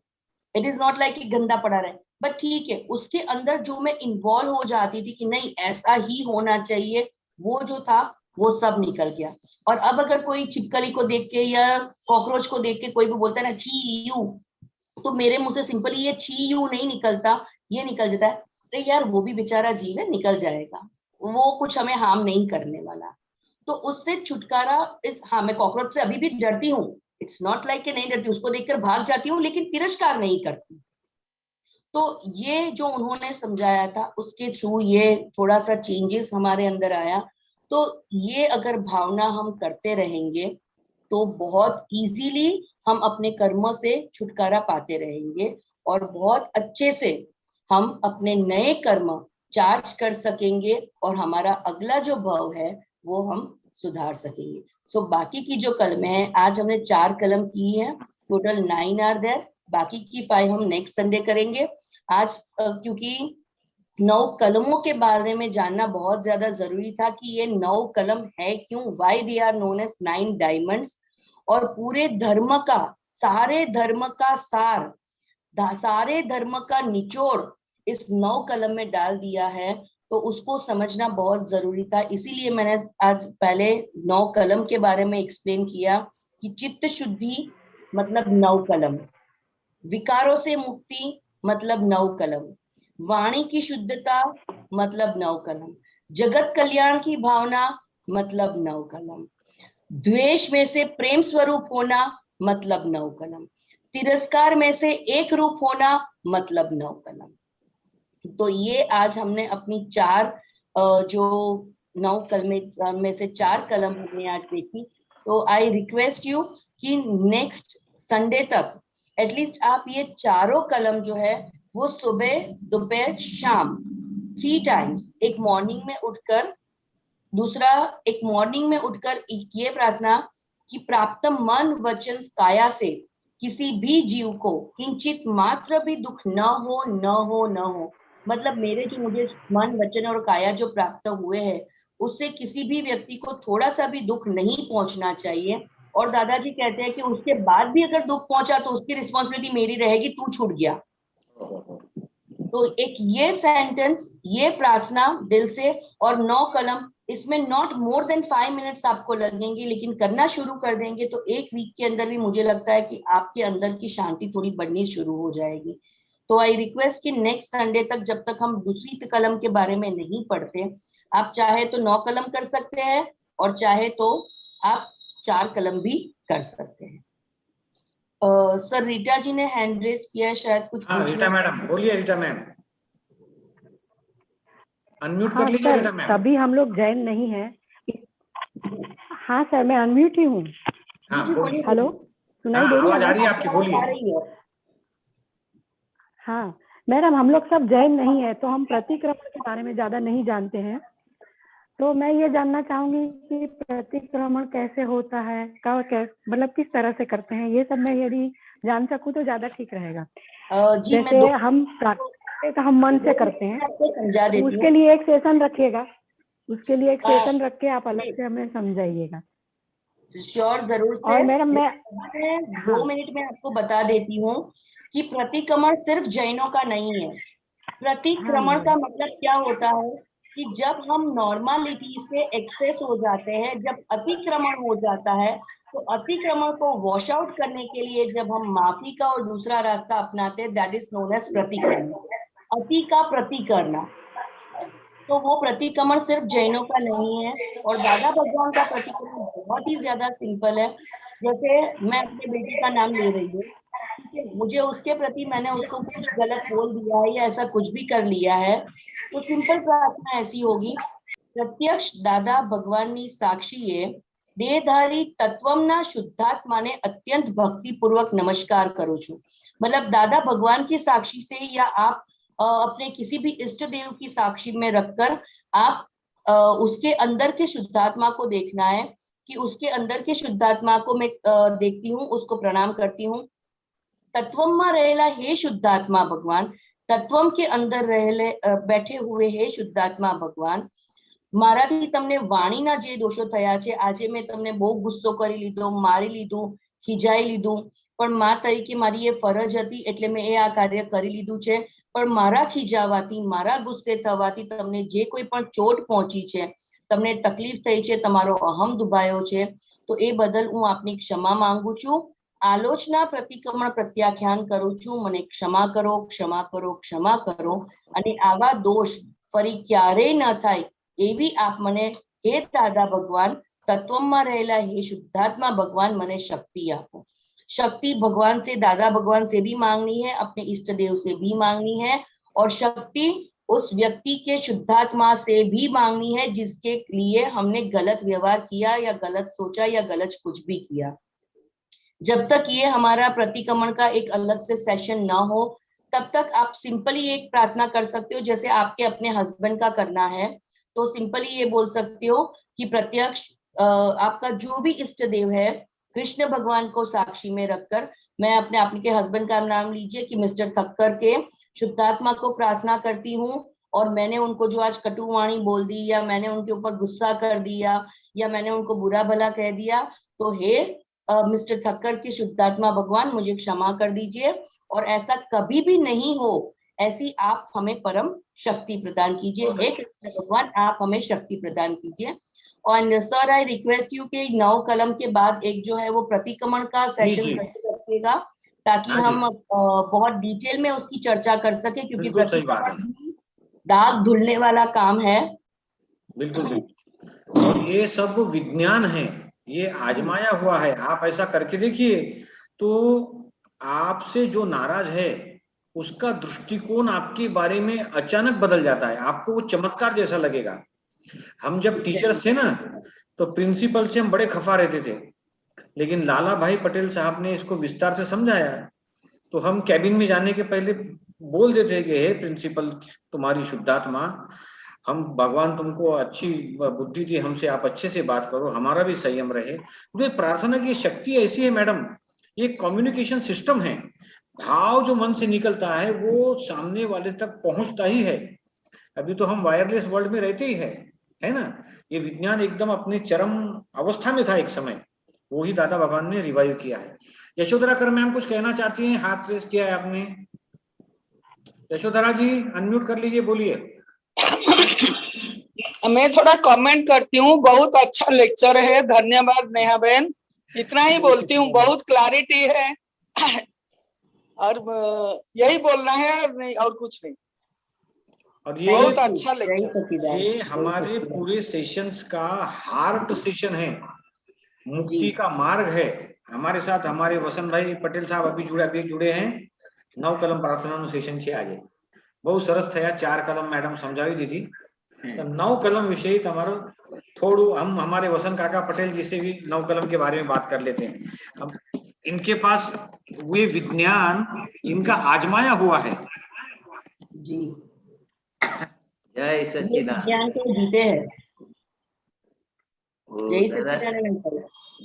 इट इज नॉट लाइक कि गंदा पड़ा रहे, बट ठीक है, उसके अंदर जो मैं इन्वॉल्व हो जाती थी कि नहीं ऐसा ही होना चाहिए, वो जो था वो सब निकल गया। और अब अगर कोई छिपकली को देख के या कॉकरोच को देख के कोई भी बोलता है ना छी यू, तो मेरे मुंह से सिंपली ये छी यू नहीं निकलता, ये निकल जाता है, अरे यार वो भी बेचारा जीव है, निकल जाएगा, वो कुछ हमें हार्म नहीं करने वाला। तो उससे छुटकारा इस, हाँ मैं कॉकरोच से अभी भी डरती हूँ, इट्स नॉट लाइक कि नहीं डरती, उसको देखकर भाग जाती हूँ, लेकिन तिरस्कार नहीं करती। तो ये जो उन्होंने समझाया था उसके थ्रू ये थोड़ा सा चेंजेस हमारे अंदर आया। तो ये अगर भावना हम करते रहेंगे तो बहुत इजीली हम अपने कर्मों से छुटकारा पाते रहेंगे, और बहुत अच्छे से हम अपने नए कर्म चार्ज कर सकेंगे, और हमारा अगला जो भाव है वो हम सुधार सकेंगे। सो बाकी की जो कलमें हैं, आज हमने 4 कलम की है, टोटल 9 आर देयर, बाकी की 5 हम नेक्स्ट संडे करेंगे। आज क्योंकि 9 कलमों के बारे में जानना बहुत ज्यादा जरूरी था कि ये 9 कलम है क्यों, why they are known as 9 diamonds, और पूरे धर्म का, सारे धर्म का सार, सारे धर्म का निचोड़ इस 9 कलम में डाल दिया है। तो उसको समझना बहुत जरूरी था, इसीलिए मैंने आज पहले 9 कलम के बारे में एक्सप्लेन किया कि चित्त शुद्धि मतलब 9 कलम, विकारों से मुक्ति मतलब 9 कलम, वाणी की शुद्धता मतलब 9 कलम, जगत कल्याण की भावना मतलब 9 कलम, द्वेष में से प्रेम स्वरूप होना मतलब 9 कलम, तिरस्कार में से एक रूप होना मतलब 9 कलम। तो ये आज हमने अपनी 4 जो 9 कलमे में से 4 कलम हमने आज देखी। तो आई रिक्वेस्ट यू कि नेक्स्ट संडे तक एटलीस्ट आप ये चारों कलम जो है वो सुबह दोपहर शाम 3 टाइम्स, एक मॉर्निंग में उठकर, दूसरा एक मॉर्निंग में उठकर ये प्रार्थना कि प्राप्त मन वचन काया से किसी भी जीव को किंचित मात्र भी दुख न हो, न हो, न हो, मतलब मेरे जो मुझे मन वचन और काया जो प्राप्त हुए हैं उससे किसी भी व्यक्ति को थोड़ा सा भी दुख नहीं पहुंचना चाहिए। और दादाजी कहते हैं कि उसके बाद भी अगर दुख पहुंचा तो उसकी रिस्पॉन्सिबिलिटी मेरी रहेगी, तू छूट गया। तो एक ये सेंटेंस, ये प्रार्थना दिल से, और 9 कलम, इसमें नॉट मोर देन 5 मिनट्स आपको लगेंगे, लेकिन करना शुरू कर देंगे तो एक वीक के अंदर भी मुझे लगता है कि आपके अंदर की शांति थोड़ी बढ़नी शुरू हो जाएगी। तो आई रिक्वेस्ट कि नेक्स्ट संडे तक, जब तक हम दूसरी कलम के बारे में नहीं पढ़ते, आप चाहे तो 9 कलम कर सकते हैं और चाहे तो आप 4 कलम भी कर सकते हैं। सर रीटा जी ने हैंड रेस किया है, शायद कुछ हाँ रीटा मैडम बोलिए, रीटा मैम अनम्यूट कर लीजिए। रीटा मैम तभी हम लोग जैन नहीं है। हाँ सर मैं अनम्यूट ही हूँ। हाँ बोलिए। हेलो सुनाई दे रही आवाज आ है? रही है आपकी, बोलिए। हाँ मैडम, हम लोग सब जैन नहीं है तो हम प्रतिक्रमण के बारे में ज्यादा नहीं जानते हैं। तो मैं ये जानना चाहूंगी कि प्रतिक्रमण कैसे होता है, मतलब किस तरह से करते हैं, ये सब मैं यदि जान सकूं तो ज्यादा ठीक रहेगा। जी जैसे हम प्रार्थना तो हम मन से करते हैं, तो उसके लिए एक सेशन रखिएगा, उसके लिए एक सेशन रख के आप अलग से हमें समझाइएगा। श्योर, जरूर से। और मैडम मैं 2 मिनट में आपको बता देती हूँ कि प्रतिक्रमण सिर्फ जैनों का नहीं है। प्रतिक्रमण का मतलब क्या होता है कि जब हम नॉर्मालिटी से एक्सेस हो जाते हैं, जब अतिक्रमण हो जाता है, तो अतिक्रमण को वॉश आउट करने के लिए जब हम माफी का और दूसरा रास्ता अपनाते हैं, दैट इज नोन एज प्रतिक्रमण। अति का प्रति करना, तो वो प्रतिक्रमण सिर्फ जैनों का नहीं है। और दादा भगवान का प्रतिक्रमण बहुत ही ज्यादा सिंपल है। जैसे मैं अपने बेटे का नाम ले रही हूँ, ठीक है, मुझे उसके प्रति मैंने उसको कुछ गलत बोल दिया है या ऐसा कुछ भी कर लिया है, तो सिंपल प्रार्थना ऐसी होगी પ્રત્યક્ષ દાદા ભગવાનની સાક્ષીએ દેહધારી તત્વમના શુદ્ધાત્માને અત્યંત भक्तिपूर्वक नमस्कार करूं છું. मतलब दादा भगवान की साक्षी से या आप अपने किसी भी इष्ट देव की साक्षी में रखकर आप उसके अंदर के शुद्धात्मा को देखना है कि उसके अंदर के शुद्धात्मा को मैं देखती हूँ, उसको प्रणाम करती हूँ. तत्वम रहेला हे शुद्धात्मा भगवान, तत्वम के अंदर रहेले बैठे हुए हे शुद्धात्मा भगवान, મારાથી તમને વાણીના જે દોષો થયા છે, આજે મેં તમને બહુ ગુસ્સો કરી લીધો, મારી લીધું, ખીજાઈ લીધું, પણ માં તરીકે મારી એ ફરજ હતી એટલે મેં એ આ કાર્ય કરી લીધું છે. પણ મારા ખીજાવાથી, મારા ગુસ્સે થવાથી તમને જે કોઈ પણ ચોટ પહોંચી છે, તમને તકલીફ થઈ છે, તમારો અહમ દુભાયો છે, તો એ બદલ હું આપની ક્ષમા માંગુ છું. આલોચના પ્રતિક્રમણ પ્રત્યાખ્યાન કરું છું. મને ક્ષમા કરો, ક્ષમા કરો, ક્ષમા કરો. અને આવા દોષ ફરી ક્યારેય ન થાય એવી આપ મને હે દાદા ભગવાન, तत्वમાં રહેલા हे शुद्धात्मा भगवान મને शक्ति આપो. शक्ति भगवान से, दादा भगवान से भी मांगनी है, अपने इष्ट देव से भी मांगनी है, और शक्ति उस व्यक्ति के शुद्धात्मा से भी मांगनी है जिसके लिए हमने गलत व्यवहार किया या गलत सोचा या गलत कुछ भी किया. जब तक ये हमारा प्रतिक्रमण का एक अलग से सेशन ना हो तब तक आप सिंपली एक प्रार्थना कर सकते हो, जैसे आपके अपने हस्बैंड का करना है तो सिंपली ये बोल सकते हो कि प्रत्यक्ष आपका जो भी इष्ट देव है कृष्ण भगवान को साक्षी में रखकर, मैं अपने आपके हस्बैंड का नाम लीजिए कि मिस्टर ठक्कर के शुद्धात्मा को प्रार्थना करती हूँ, और मैंने उनको जो आज कटुवाणी बोल दी या मैंने उनके ऊपर गुस्सा कर दिया या मैंने उनको बुरा भला कह दिया, तो हे मिस्टर ठक्कर के शुद्धात्मा भगवान मुझे क्षमा कर दीजिए, और ऐसा कभी भी नहीं हो, ऐसी आप हमें परम शक्ति प्रदान कीजिए. हे कृष्ण भगवान, आप हमें शक्ति प्रदान कीजिए. और सर आई रिक्वेस्ट यू कि 9 कलम के बाद एक जो है वो प्रतिक्रमण का सेशन जरूर रखिएगा, ताकि हम बहुत डिटेल में उसकी चर्चा कर सके, क्योंकि प्रतिक्रमण दाग धुलने वाला काम है. बिल्कुल. और ये सब विज्ञान है, ये आजमाया हुआ है. आप ऐसा करके देखिए तो आपसे जो नाराज है उसका दृष्टिकोण आपके बारे में अचानक बदल जाता है. आपको वो चमत्कार जैसा लगेगा. हम जब टीचर्स थे ना तो प्रिंसिपल से हम बड़े खफा रहते थे, लेकिन लाला भाई पटेल साहब ने इसको विस्तार से समझाया तो हम कैबिन में जाने के पहले बोल देते कि हे प्रिंसिपल, तुम्हारी शुद्धात्मा, हम भगवान तुमको अच्छी बुद्धि दी, हमसे आप अच्छे से बात करो, हमारा भी संयम रहे. तो प्रार्थना की शक्ति ऐसी है मैडम, ये कम्युनिकेशन सिस्टम है. भाव जो मन से निकलता है वो सामने वाले तक पहुंचता ही है. अभी तो हम वायरलेस वर्ल्ड में रहते ही है ना. ये विज्ञान एकदम अपने चरम अवस्था में था एक समय, वो ही दादा भगवान ने रिवाइव किया है. यशोधरा कर मैम कुछ कहना चाहती हैं, हाथ रेस किया है आपने. यशोधरा जी अनम्यूट कर लीजिए, बोलिए. मैं थोड़ा कमेंट करती हूँ. बहुत अच्छा लेक्चर है, धन्यवाद नेहा बहन. इतना ही बोलती हूँ, बहुत क्लैरिटी है और यही बोलना है और नहीं, और कुछ नहीं. और ये बहुत अच्छा लेक्चर, ये हमारे पूरे सेशंस का हार्ट सेशन है, मुक्ति का मार्ग है. हमारे साथ हमारे वसंत भाई पटेल साहब अभी जुड़े हैं. 9 कलम प्रार्थना सेशन છે આજે. બહુ સરસ થયા. 4 કલમ मैडम समझावी दीदी. तो 9 कलम विषय તમારો थोड़ू हम हमारे वसंत काका पटेल जी से भी 9 कलम के बारे में बात कर लेते हैं. अब इनके पास वे विज्ञान इनका आजमाया हुआ है. जी जय सच्चिदानंद. ज्ञान को जीते हैं. जय सच्चिदानंद.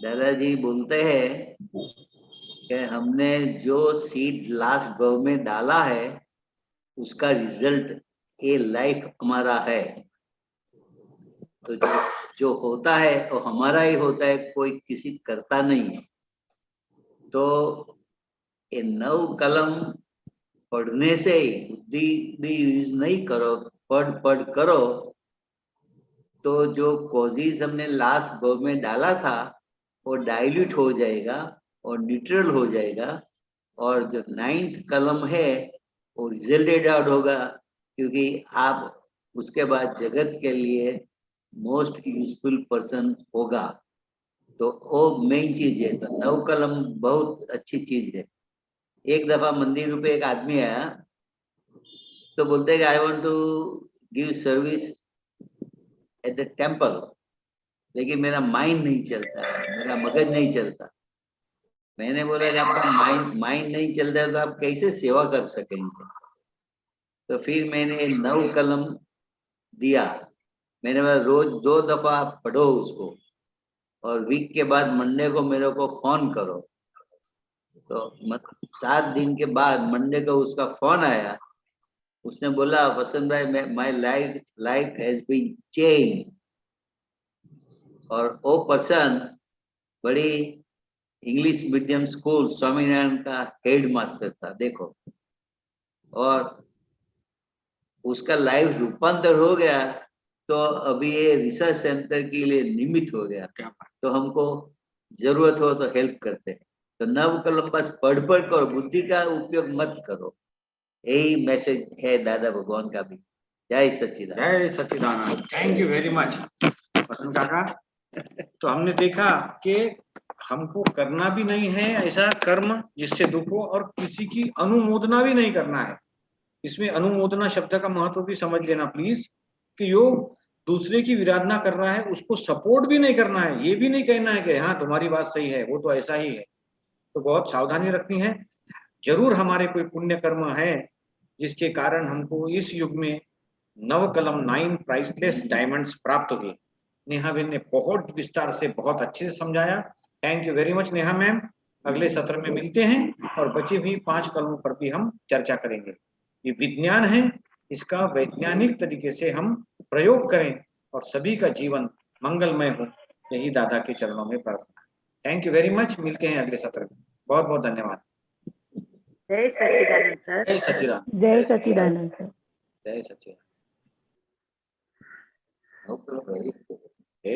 दादाजी बोलते हैं कि हमने जो सीड लास्ट गौ में डाला है उसका रिजल्ट ये लाइफ हमारा है. तो जो होता है वो हमारा ही होता है, कोई किसी करता नहीं है. तो ये 9 कलम पढ़ने से ही बुद्धि भी यूज नहीं करो, पढ़ करो तो जो कॉजेज हमने लास्ट गौ में डाला था वो डाइल्यूट हो जाएगा और न्यूट्रल हो जाएगा. और जो 9th कलम है वो रिजल्टेड आउट होगा, क्योंकि आप उसके बाद जगत के लिए मोस्ट यूजफुल पर्सन होगा. तो वो मेन चीज है. तो 9 कलम बहुत अच्छी चीज है. एक दफा मंदिर पे एक आदमी आया तो बोलते हैं कि I want to give service at the temple, लेकिन मेरा माइंड नहीं चलता है, मेरा मगज नहीं चलता। मैंने बोला कि आपका माइंड नहीं चलता है तो आप कैसे सेवा कर सकेंगे? तो फिर मैंने 9 कलम दिया। मैंने बोला रोज 2 दफा आप पढ़ो उसको, और वीक के बाद मंडे को मेरे को फोन करो। तो 7 दिन के बाद मंडे को उसका फोन आया। उसने बोला वसंत भाई my life has been change. और वो पर्सन बड़ी इंग्लिश मीडियम स्कूल स्वामीनारायण का हेड मास्टर था, देखो। और उसका लाइफ रूपांतर हो गया, तो अभी ये रिसर्च सेंटर के लिए निमित्त हो गया। तो हमको जरूरत हो तो हेल्प करते हैं। तो 9 कलम बस पढ़ करो, बुद्धि का उपयोग मत करो। यही मैसेज है दादा भगवान का भी। जय सच्चिदानंद। जय सच्चिदानंद। थैंक यू वेरी मच वसंत काका। तो हमने देखा कि हमको करना भी नहीं है ऐसा कर्म जिससे दुख हो, और किसी की अनुमोदना भी नहीं करना है। इसमें अनुमोदना शब्द का महत्व भी समझ लेना प्लीज, कि योग दूसरे की विराधना कर रहा है, उसको सपोर्ट भी नहीं करना है। ये भी नहीं कहना है कि हाँ तुम्हारी बात सही है, वो तो ऐसा ही है। तो बहुत सावधानी रखनी है। जरूर हमारे कोई पुण्य कर्म है जिसके कारण हमको इस युग में 9 कलम 9 प्राइसलेस डायमंड्स प्राप्त हुए। नेहा बहन ने बहुत विस्तार से बहुत अच्छे से समझाया। Thank you very much Neha ma'am. अगले सत्र में मिलते हैं और बची हुई 5 कलमों पर भी हम चर्चा करेंगे। ये विज्ञान है, इसका वैज्ञानिक तरीके से हम प्रयोग करें और सभी का जीवन मंगलमय हो, यही दादा के चरणों में प्रार्थना। Thank you very much. मिलते हैं अगले सत्र में। बहुत बहुत धन्यवाद। जय सच्चिदानंद सर। जय सच्चिदानंद। जय सच्चिदानंद सर। जय सच्चिदानंद। No problem.